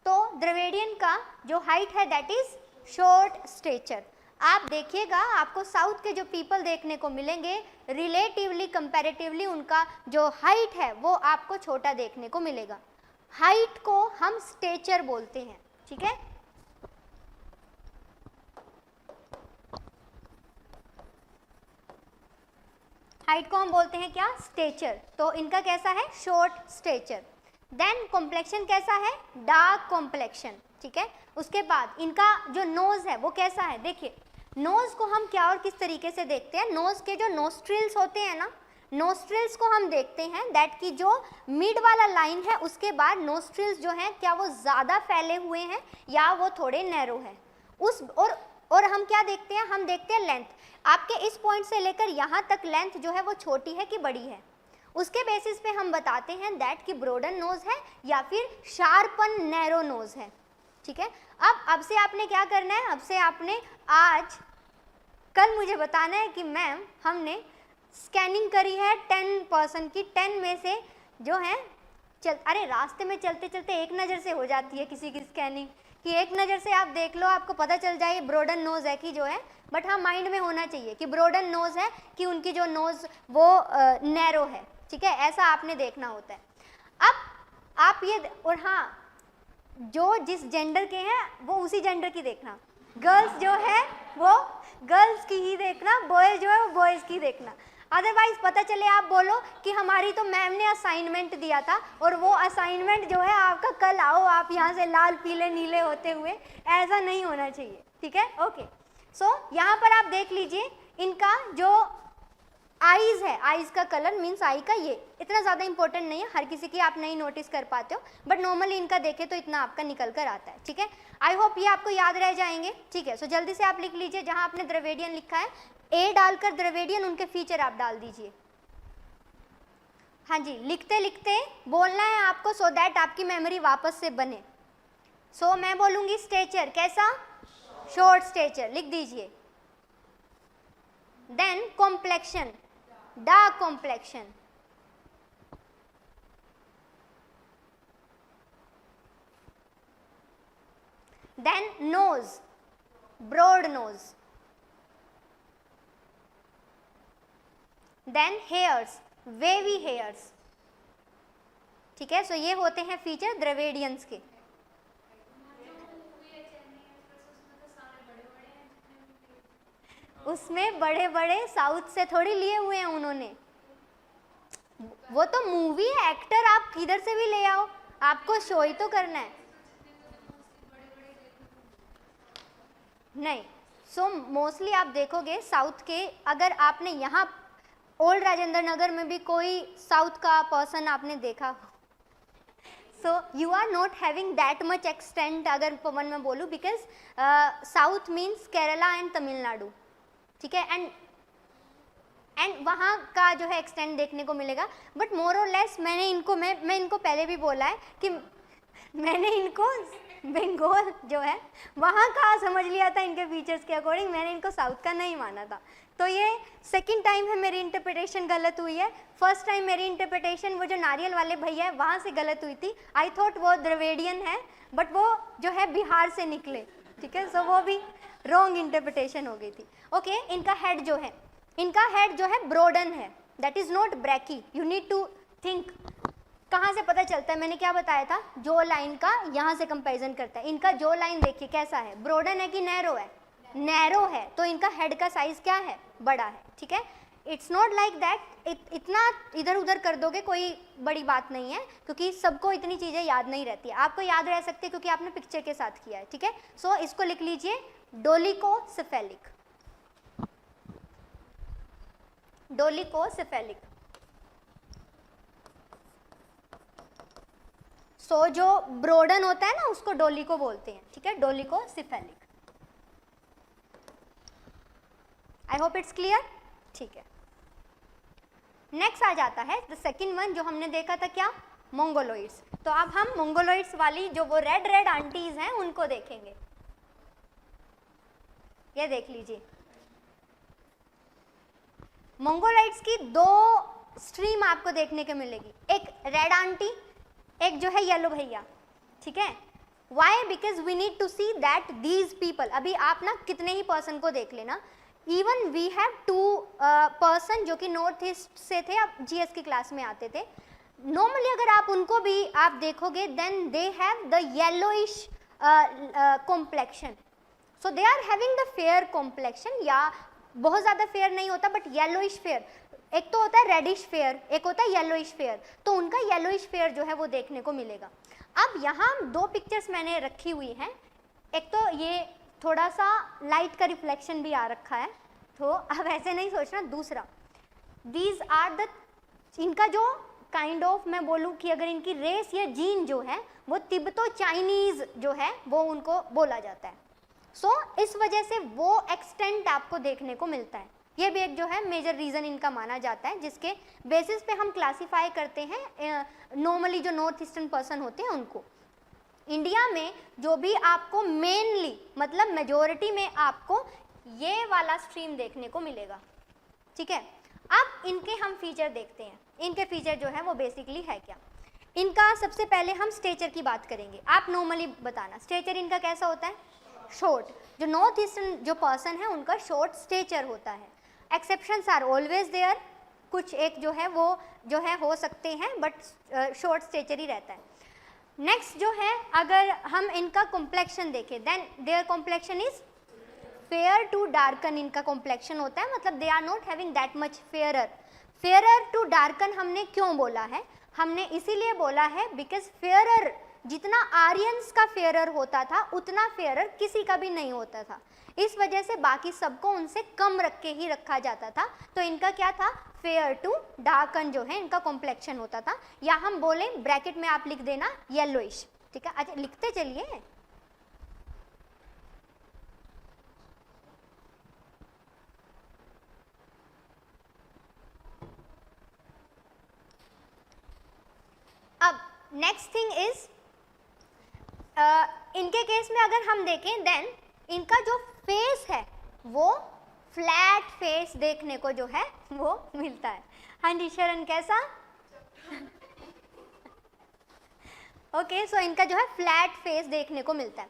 तो द्रविडियन का जो हाइट है दैट इज शॉर्ट स्टेचर। आप देखिएगा, आपको साउथ के जो पीपल देखने को मिलेंगे, रिलेटिवली कंपैरेटिवली उनका जो हाइट है वो आपको छोटा देखने को मिलेगा। हाइट को हम स्टेचर बोलते हैं। ठीक है, हाइट को हम बोलते हैं क्या, स्टेचर, तो इनका कैसा है, शॉर्ट स्टेचर। देन कॉम्प्लेक्शन कैसा है, डार्क कॉम्प्लेक्शन, ठीक है। उसके बाद इनका जो नोज है वो कैसा है, देखिए नोज को हम क्या और किस तरीके से देखते हैं, नोज के जो नोस्ट्रिल्स होते हैं ना, नोस्ट्रिल्स को हम देखते हैं दैट की जो मिड वाला लाइन है उसके बाद नोस्ट्रिल्स जो हैं क्या वो ज़्यादा फैले हुए हैं या वो थोड़े नैरो हैं, उस और हम क्या देखते हैं, हम देखते हैं लेंथ, आपके इस पॉइंट से लेकर यहाँ तक लेंथ जो है वो छोटी है कि बड़ी है, उसके बेसिस पे हम बताते हैं दैट कि ब्रॉडन नोज है या फिर शार्पन नैरो नोज है, ठीक है। अब से आपने क्या करना है, अब से आपने आज कल मुझे बताना है कि मैम हमने स्कैनिंग करी है 10% की, 10 में से जो है अरे रास्ते में चलते चलते एक नज़र से हो जाती है किसी की स्कैनिंग, कि एक नज़र से आप देख लो आपको पता चल जाए ब्रॉडन नोज है कि जो है, बट हाँ माइंड में होना चाहिए कि ब्रॉडन नोज है कि उनकी जो नोज वो नैरो है, ठीक है, ऐसा आपने देखना होता है। अब आप ये, और हाँ जो जिस जेंडर के हैं वो उसी जेंडर की देखना, गर्ल्स जो है वो गर्ल्स की ही देखना, बॉयज जो है वो बॉयज़ की देखना, अदरवाइज पता चले आप बोलो कि हमारी तो मैम ने असाइनमेंट दिया था और वो असाइनमेंट जो है आपका कल आओ आप यहाँ से लाल पीले नीले होते हुए, ऐसा नहीं होना चाहिए, ठीक है। ओके, सो यहाँ पर आप देख लीजिए इनका जो आईज है, आईज का कलर मीन्स आई का, ये इतना ज़्यादा इंपॉर्टेंट नहीं है, हर किसी की आप नहीं नोटिस कर पाते हो, बट नॉर्मली इनका देखें तो इतना आपका निकल कर आता है, ठीक है। आई होप ये आपको याद रह जाएंगे, ठीक है। सो जल्दी से आप लिख लीजिए, जहाँ आपने द्रविडियन लिखा है ए डालकर द्रविडियन उनके फीचर आप डाल दीजिए। हाँ जी, लिखते लिखते बोलना है आपको सो दैट आपकी मेमोरी वापस से बने। सो मैं बोलूँगी स्टेचर कैसा, शॉर्ट स्टेचर लिख दीजिए। Then complexion, dark complexion. Then nose, broad nose. Then hairs, wavy hairs, ठीक है। सो ये होते हैं फीचर द्रविडियंस के। उसमें बड़े बड़े साउथ से थोड़ी लिए हुए हैं उन्होंने, वो तो मूवी है, एक्टर आप किधर से भी ले आओ, आपको शो ही तो करना है। नहीं, सो मोस्टली आप देखोगे साउथ के, अगर आपने यहाँ ओल्ड राजेंद्र नगर में भी कोई साउथ का पर्सन आपने देखा, so you are not having that much extent, अगर पवन में बोलूँ, because south means Kerala and Tamil Nadu, ठीक है, एंड वहाँ का जो है एक्सटेंट देखने को मिलेगा, बट मोर और लेस मैंने इनको मैं इनको पहले भी बोला है कि मैंने इनको बंगाल जो है वहाँ का समझ लिया था इनके फीचर्स के अकॉर्डिंग, मैंने इनको साउथ का नहीं माना था। तो ये सेकंड टाइम है मेरी इंटरप्रिटेशन गलत हुई है। फर्स्ट टाइम मेरी इंटरप्रिटेशन वो जो नारियल वाले भैया है वहाँ से गलत हुई थी, आई थॉट वो द्रविडियन है, बट वो जो है बिहार से निकले, ठीक है, सो वो भी रॉन्ग इंटरप्रिटेशन हो गई थी। ओके, इनका हेड जो है, इनका हेड जो है ब्रॉडन है, that is not brachy, you need to think. कहाँ से पता चलता है, मैंने क्या बताया था, जो लाइन का यहाँ से कंपैरिजन करता है। इनका जो लाइन देखिए कैसा है, ब्रॉडन है कि नैरो है, नैरो है, तो इनका हेड का साइज क्या है, बड़ा है, ठीक है। इट्स नॉट लाइक दैट इतना इधर उधर कर दोगे कोई बड़ी बात नहीं है, क्योंकि सबको इतनी चीज़ें याद नहीं रहती है, आपको याद रह सकती है क्योंकि आपने पिक्चर के साथ किया है, ठीक है। सो इसको लिख लीजिए डोलिकोसेफेलिक, डोलिकोसेफेलिक। सो जो ब्रॉडन होता है ना उसको डोलिको बोलते हैं, ठीक है, डोलिकोसेफेलिक। आई होप इट्स क्लियर, ठीक है। नेक्स्ट आ जाता है द सेकंड वन जो हमने देखा था, क्या, मोंगोलॉइड्स। तो अब हम मोंगोलॉइड्स वाली जो वो रेड रेड आंटीज हैं उनको देखेंगे। ये देख लीजिए, मोंगोलॉइड्स की दो स्ट्रीम आपको देखने को मिलेगी, एक रेड आंटी, एक जो है येलो भैया, ठीक है। Why, because we need to see that these people, अभी आप ना कितने ही पर्सन को देख लेना, इवन वी हैव 2 पर्सन जो कि नॉर्थ ईस्ट से थे, आप जीएस की क्लास में आते थे, नॉर्मली अगर आप उनको भी आप देखोगे then they have the yellowish complexion, so they are having the fair complexion, या बहुत ज़्यादा फेयर नहीं होता बट येलोइश फेयर, एक तो होता है रेडिश फेयर, एक होता है येलोइश फेयर, तो उनका येलोइश फेयर जो है वो देखने को मिलेगा। अब यहाँ दो पिक्चर्स मैंने रखी हुई हैं, एक तो ये थोड़ा सा लाइट का रिफ्लेक्शन भी आ रखा है, तो अब ऐसे नहीं सोचना। दूसरा, दीज आर द, इनका जो काइंड ऑफ मैं बोलूँ कि अगर इनकी रेस या जीन जो है वो तिब्बतो चाइनीज जो है वो उनको बोला जाता है। सो इस वजह से वो एक्सटेंट आपको देखने को मिलता है। ये भी एक जो है मेजर रीज़न इनका माना जाता है, जिसके बेसिस पे हम क्लासीफाई करते हैं नॉर्मली जो नॉर्थ ईस्टर्न पर्सन होते हैं उनको। इंडिया में जो भी आपको मेनली मतलब मेजोरिटी में आपको ये वाला स्ट्रीम देखने को मिलेगा, ठीक है। अब इनके हम फीचर देखते हैं, इनके फीचर जो है वो बेसिकली है क्या। इनका सबसे पहले हम स्टेचर की बात करेंगे। आप नॉर्मली बताना स्टेचर इनका कैसा होता है, शॉर्ट। जो नॉर्थ ईस्टर्न जो पर्सन है उनका शॉर्ट स्टेचर होता है। एक्सेप्शंस आर ऑलवेज देयर, कुछ एक जो है वो जो है हो सकते हैं, बट शॉर्ट स्टेचर ही रहता है। नेक्स्ट जो है, अगर हम इनका कॉम्प्लेक्शन देखें, then their complexion is fair to darken, इनका कॉम्प्लेक्शन होता है, मतलब they are not having that much fairer. Fairer to darken हमने क्यों बोला है, हमने इसीलिए बोला है बिकॉज फेयरर जितना आर्यंस का फेयरर होता था उतना फेयरर किसी का भी नहीं होता था, इस वजह से बाकी सबको उनसे कम रख के ही रखा जाता था। तो इनका क्या था, फेयर टू डार्कन जो है इनका कॉम्प्लेक्शन होता था, या हम बोले ब्रैकेट में आप लिख देना येलोइश, ठीक है। अच्छा लिखते चलिए। अब नेक्स्ट थिंग इज इनके केस में अगर हम देखें, देन इनका जो फेस है वो फ्लैट फेस देखने को जो है वो मिलता है। हाँ जी शरण, कैसा? ओके, सो इनका जो है फ्लैट फेस देखने को मिलता है।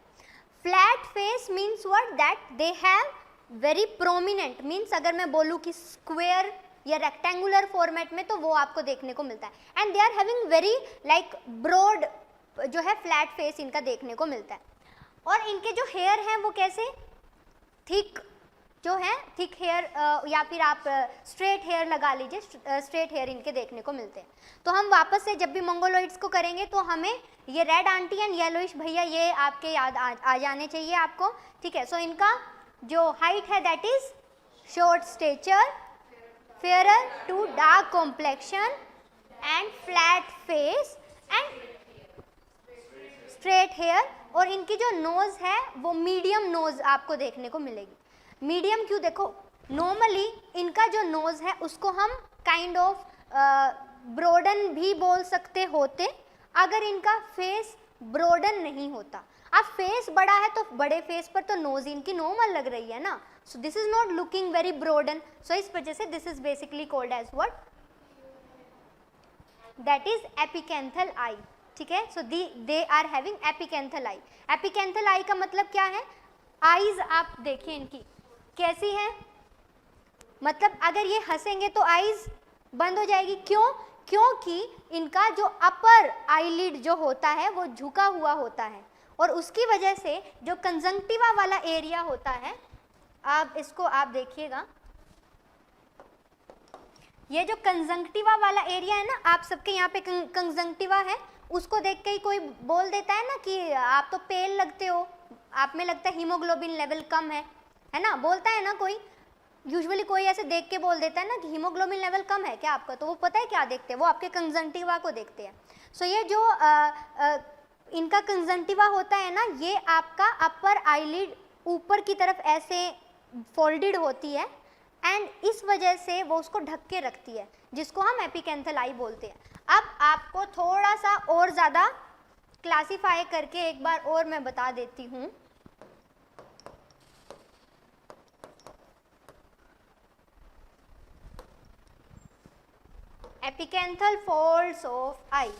Flat face means what, that they have very prominent, means अगर मैं बोलूँ कि स्क्वायर या रेक्टेंगुलर फॉर्मेट में तो वो आपको देखने को मिलता है। And they are having very like broad जो है फ्लैट फेस इनका देखने को मिलता है। और इनके जो हेयर हैं वो कैसे, थिक जो है, थिक हेयर, या फिर आप स्ट्रेट हेयर लगा लीजिए, स्ट्रेट हेयर इनके देखने को मिलते हैं। तो हम वापस से जब भी मंगोलॉइड्स को करेंगे तो हमें ये रेड आंटी एंड येलोइश भैया ये आपके याद आ जाने चाहिए आपको, ठीक है। सो इनका जो हाइट है that is short stature, fairer to dark complexion and flat face and straight hair. और इनकी जो नोज़ है वो मीडियम नोज़ आपको देखने को मिलेगी। मीडियम क्यों, देखो नॉर्मली इनका जो नोज़ है उसको हम काइंड ऑफ ब्रॉडन भी बोल सकते होते अगर इनका फेस ब्रॉडन नहीं होता। अब फेस बड़ा है तो बड़े फेस पर तो नोज़ इनकी नॉर्मल लग रही है ना, so this is not looking very broaden, so इस वजह से this is basically called as what, that is epicanthal eye, ठीक है। सो दे आर हैविंग एपिकेंथल आई। एपिकेंथल आई का मतलब क्या है, आईज आप देखिए इनकी कैसी है, मतलब अगर ये हंसेंगे तो आईज बंद हो जाएगी, क्यों, क्योंकि इनका जो अपर आईलिड जो होता है वो झुका हुआ होता है, और उसकी वजह से जो कंजंक्टिवा वाला एरिया होता है, आप इसको आप देखिएगा, ये जो कंजंक्टिवा वाला एरिया है ना, आप सबके यहाँ पे कंजंक्टिवा है, उसको देख के ही कोई बोल देता है ना कि आप तो पेल लगते हो, आप में लगता है हीमोग्लोबिन लेवल कम है ना, बोलता है ना कोई, यूजुअली कोई ऐसे देख के बोल देता है ना कि हीमोग्लोबिन लेवल कम है क्या आपका, तो वो पता है क्या देखते हैं, वो आपके कंजंक्टिवा को देखते हैं। सो ये जो इनका कंजंक्टिवा होता है ना, ये आपका अपर आईलिड ऊपर की तरफ ऐसे फोल्डेड होती है, एंड इस वजह से वो उसको ढक के रखती है, जिसको हम एपिकेंथल आई बोलते हैं। अब आपको थोड़ा सा और ज़्यादा क्लासीफाई करके एक बार और मैं बता देती हूँ। एपिकेंथल फोल्ड्स ऑफ आई,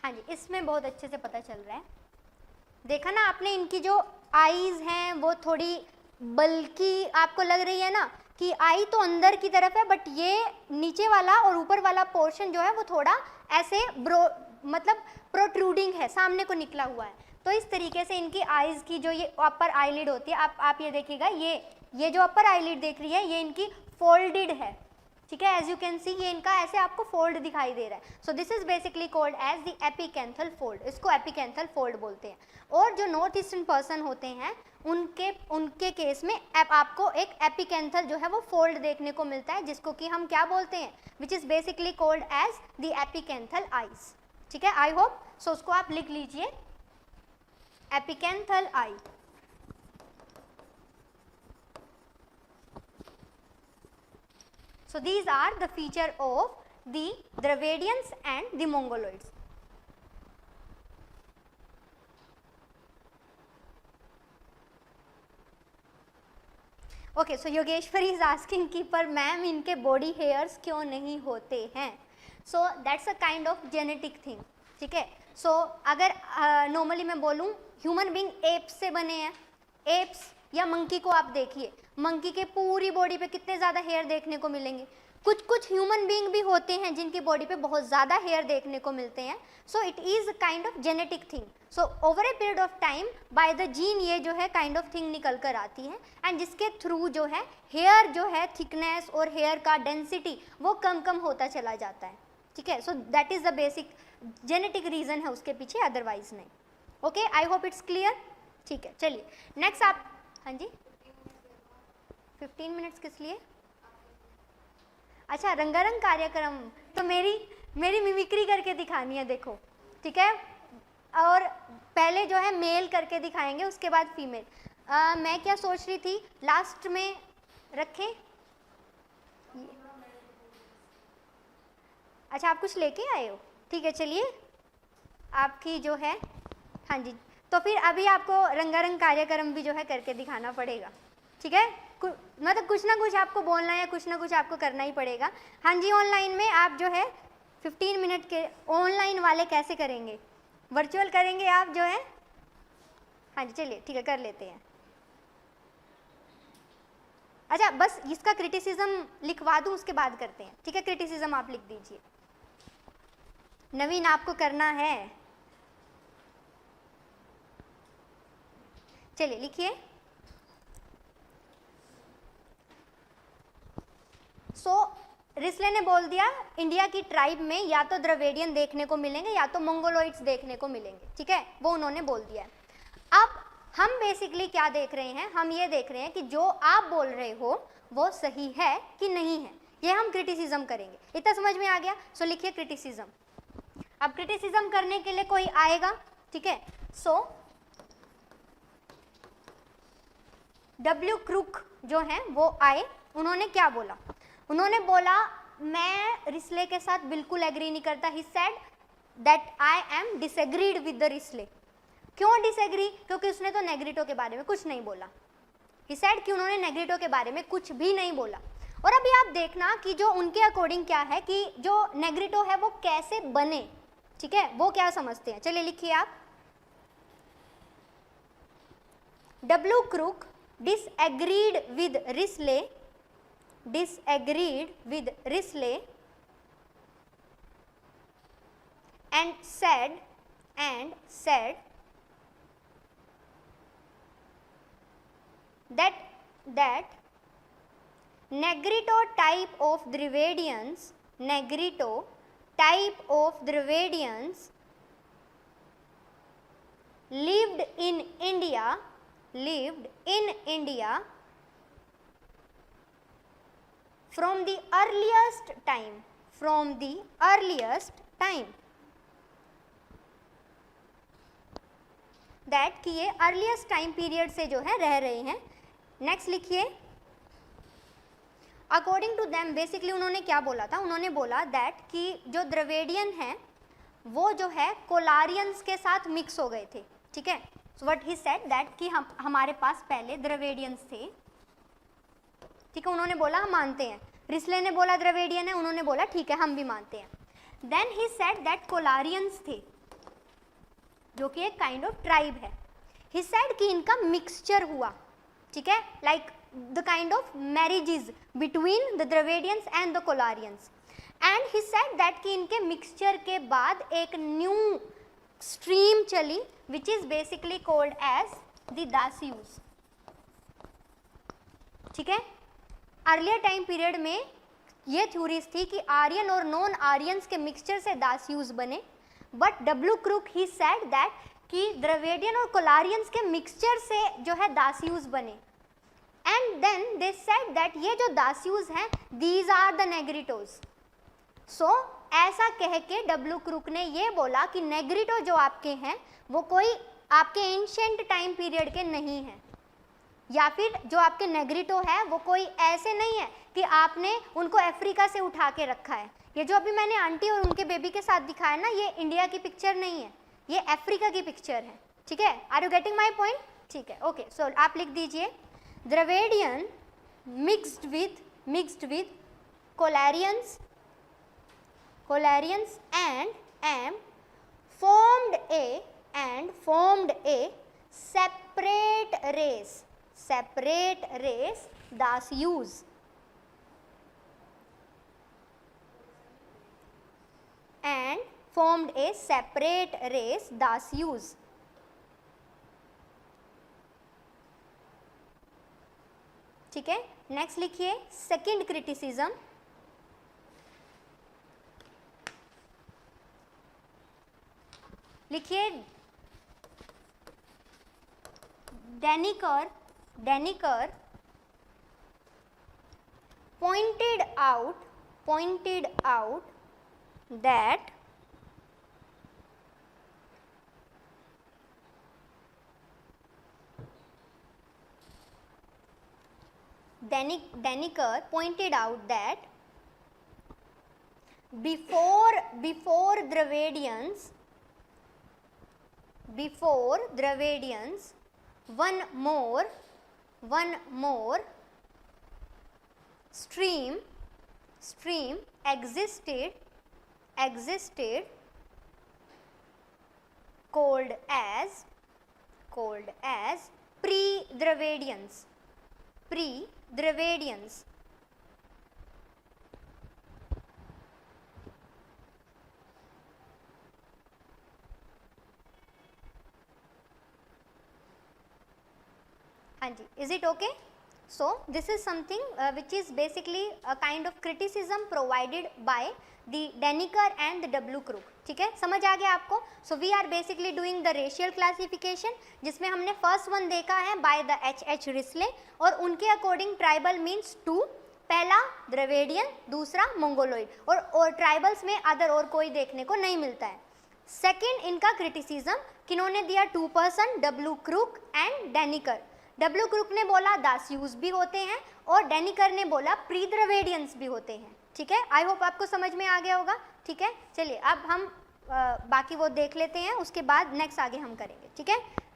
हाँ जी, इसमें बहुत अच्छे से पता चल रहा है। देखा ना आपने, इनकी जो आईज हैं वो थोड़ी बल्कि आपको लग रही है ना, कि आई तो अंदर की तरफ है, बट ये नीचे वाला और ऊपर वाला पोर्शन जो है वो थोड़ा ऐसे मतलब प्रोट्रूडिंग है, सामने को निकला हुआ है। तो इस तरीके से इनकी आईज की जो ये अपर आईलिड होती है, आप ये देखिएगा, ये जो अपर आईलिड देख रही है ये इनकी फोल्डेड है, ठीक है। एज यू कैन सी ये इनका ऐसे आपको फोल्ड दिखाई दे रहा है। So this is basically called as the epicanthal fold, इसको एपिकेंथल फोल्ड बोलते हैं। और जो नॉर्थ ईस्टर्न पर्सन होते हैं उनके केस में आपको एक एपिकेंथल जो है वो फोल्ड देखने को मिलता है, जिसको कि हम क्या बोलते हैं, which is basically called as the epicanthal eyes, ठीक है। आई होप सो उसको आप लिख लीजिए, एपिकेंथल आई। So these are the feature of the Dravidians and the Mongoloids. Okay, so Yogeshwari is asking कि पर मैम इनके body hairs क्यों नहीं होते हैं? So that's a kind of genetic thing, ठीक है। So अगर normally मैं बोलूँ human being apes से बने हैं, apes या मंकी को आप देखिए, मंकी के पूरी बॉडी पे कितने ज़्यादा हेयर देखने को मिलेंगे। कुछ ह्यूमन बीइंग भी होते हैं जिनकी बॉडी पे बहुत ज़्यादा हेयर देखने को मिलते हैं। So it is kind of genetic thing. So over a period of time by the gene ये जो है काइंड ऑफ थिंग निकल कर आती है, एंड जिसके थ्रू जो है हेयर जो है थिकनेस और हेयर का डेंसिटी वो कम होता चला जाता है, ठीक है। So that is the basic genetic reason है उसके पीछे, अदरवाइज नहीं। Okay, I hope it's clear, ठीक है। चलिए नेक्स्ट आप, हाँ जी 15 मिनट्स किस लिए? अच्छा, रंगारंग कार्यक्रम तो मेरी मिमिक्री करके दिखानी है, देखो, ठीक है। और पहले जो है मेल करके दिखाएंगे, उसके बाद फीमेल। मैं क्या सोच रही थी, लास्ट में रखें। अच्छा, आप कुछ लेके आए हो, ठीक है, चलिए आपकी जो है, हाँ जी, तो फिर अभी आपको रंगारंग कार्यक्रम भी जो है करके दिखाना पड़ेगा, ठीक है। मतलब कुछ ना कुछ आपको बोलना है या कुछ ना कुछ आपको करना ही पड़ेगा। हाँ जी, ऑनलाइन में आप जो है 15 मिनट के, ऑनलाइन वाले कैसे करेंगे, वर्चुअल करेंगे आप जो है, हाँ जी, चलिए ठीक है, कर लेते हैं। अच्छा, बस इसका क्रिटिसिज्म लिखवा दूँ, उसके बाद करते हैं, ठीक है। क्रिटिसिज्म आप लिख दीजिए, नवीन आपको करना है, चलिए लिखिए। सो रिस्ले ने बोल दिया इंडिया की ट्राइब में या तो द्रविडियन देखने को मिलेंगे या तो मंगोलॉइड्स देखने को मिलेंगे, ठीक है, वो उन्होंने बोल दिया है। अब हम बेसिकली क्या देख रहे हैं, हम ये देख रहे हैं कि जो आप बोल रहे हो वो सही है कि नहीं है, ये हम क्रिटिसिज्म करेंगे। इतना समझ में आ गया? सो लिखिए क्रिटिसिज्म। अब क्रिटिसिज्म करने के लिए कोई आएगा, ठीक है। सो डब्ल्यू क्रूक जो हैं वो आए, उन्होंने क्या बोला, उन्होंने बोला मैं रिस्ले के साथ बिल्कुल एग्री नहीं करता। ही said that I am disagreed with the Risley. क्यों डिसएग्री? क्योंकि उसने तो नेग्रिटो के बारे में कुछ नहीं बोला। ही सेड कि उन्होंने नेग्रिटो के बारे में कुछ भी नहीं बोला। और अभी आप देखना कि जो उनके अकॉर्डिंग क्या है कि जो नेग्रिटो है वो कैसे बने, ठीक है, वो क्या समझते हैं। चलिए लिखिए आप, W crook disagreed with Risley and said that Negrito type of Dravidians lived in India from the earliest time that कि ये अर्लीस्ट टाइम पीरियड से जो है रह रहे हैं। नेक्स्ट लिखिए, अकॉर्डिंग टू देम बेसिकली उन्होंने क्या बोला था, उन्होंने बोला दैट कि जो द्रविडियन हैं वो जो है कोलारियंस के साथ मिक्स हो गए थे, ठीक है। So what he said that कि हमारे पास पहले द्रविडियंस थे, ठीक है, उन्होंने बोला हम मानते हैं। रिस्ले ने बोला द्रविडियन है, उन्होंने बोला ठीक है हम भी मानते हैं। देन ही सेड दैट कोलारियंस थे जो कि एक काइंड ऑफ ट्राइब है। ही सेड कि इनका मिक्सचर हुआ, ठीक है, like the kind of marriages between the Dravidians and the Kolarians, and he said that कि इनके मिक्सचर के बाद एक न्यू स्ट्रीम चली which is basically called as the Dasyus. ठीक है, अर्लियर टाइम पीरियड में ये थ्योरीज थी कि आर्यन और नॉन आर्यंस के मिक्सचर से दास्यूज बने, but W Crooke he said that कि द्रविडियन और कोलारियंस के मिक्सचर से जो है दास्यूज बने। And then they said that ये जो दास्यूज हैं these are the Negritos. So ऐसा कह के डब्ल्यू क्रूक ने ये बोला कि नेग्रिटो जो आपके हैं वो कोई आपके एंशिएंट टाइम पीरियड के नहीं हैं, या फिर जो आपके नेग्रिटो है वो कोई ऐसे नहीं है कि आपने उनको अफ्रीका से उठा के रखा है। ये जो अभी मैंने आंटी और उनके बेबी के साथ दिखाया ना, ये इंडिया की पिक्चर नहीं है, ये अफ्रीका की पिक्चर है। ठीक है, are you getting my point? ठीक है, ओके। सो आप लिख दीजिए Dravidian mixed with Kolarians and formed a separate race Dasyus. and formed a separate race Dasyus. ठीक है, नेक्स्ट लिखिए सेकंड क्रिटिसिज्म। लिखिए डेनिकर pointed out that Deniker pointed out that before Dravidians one more stream existed called as pre-Dravidians। हाँ जी, is it okay? So this is something which is basically a kind of criticism provided by the Deniker and the W Crook. ठीक है, समझ आ गया आपको? सो we are बेसिकली डूइंग द रेशियल क्लासिफिकेशन, जिसमें हमने फर्स्ट वन देखा है बाय द H.H. रिस्ले, और उनके अकॉर्डिंग ट्राइबल मीन्स टू, पहला द्रविडियन, दूसरा मंगोलोइड, और ट्राइबल्स में अदर और कोई देखने को नहीं मिलता है। सेकेंड इनका क्रिटिसिज्म किन्होंने दिया? 2 person, W Crook and Deniker. W Crook ने बोला दास्यूज भी होते हैं और डेनिकर ने बोला प्री द्रविडियंस भी होते हैं। ठीक है, आई होप आपको समझ में आ गया होगा। ठीक है, चलिए अब हम बाकी वो देख लेते हैं, उसके बाद नेक्स्ट आगे हम करेंगे। ठीक है।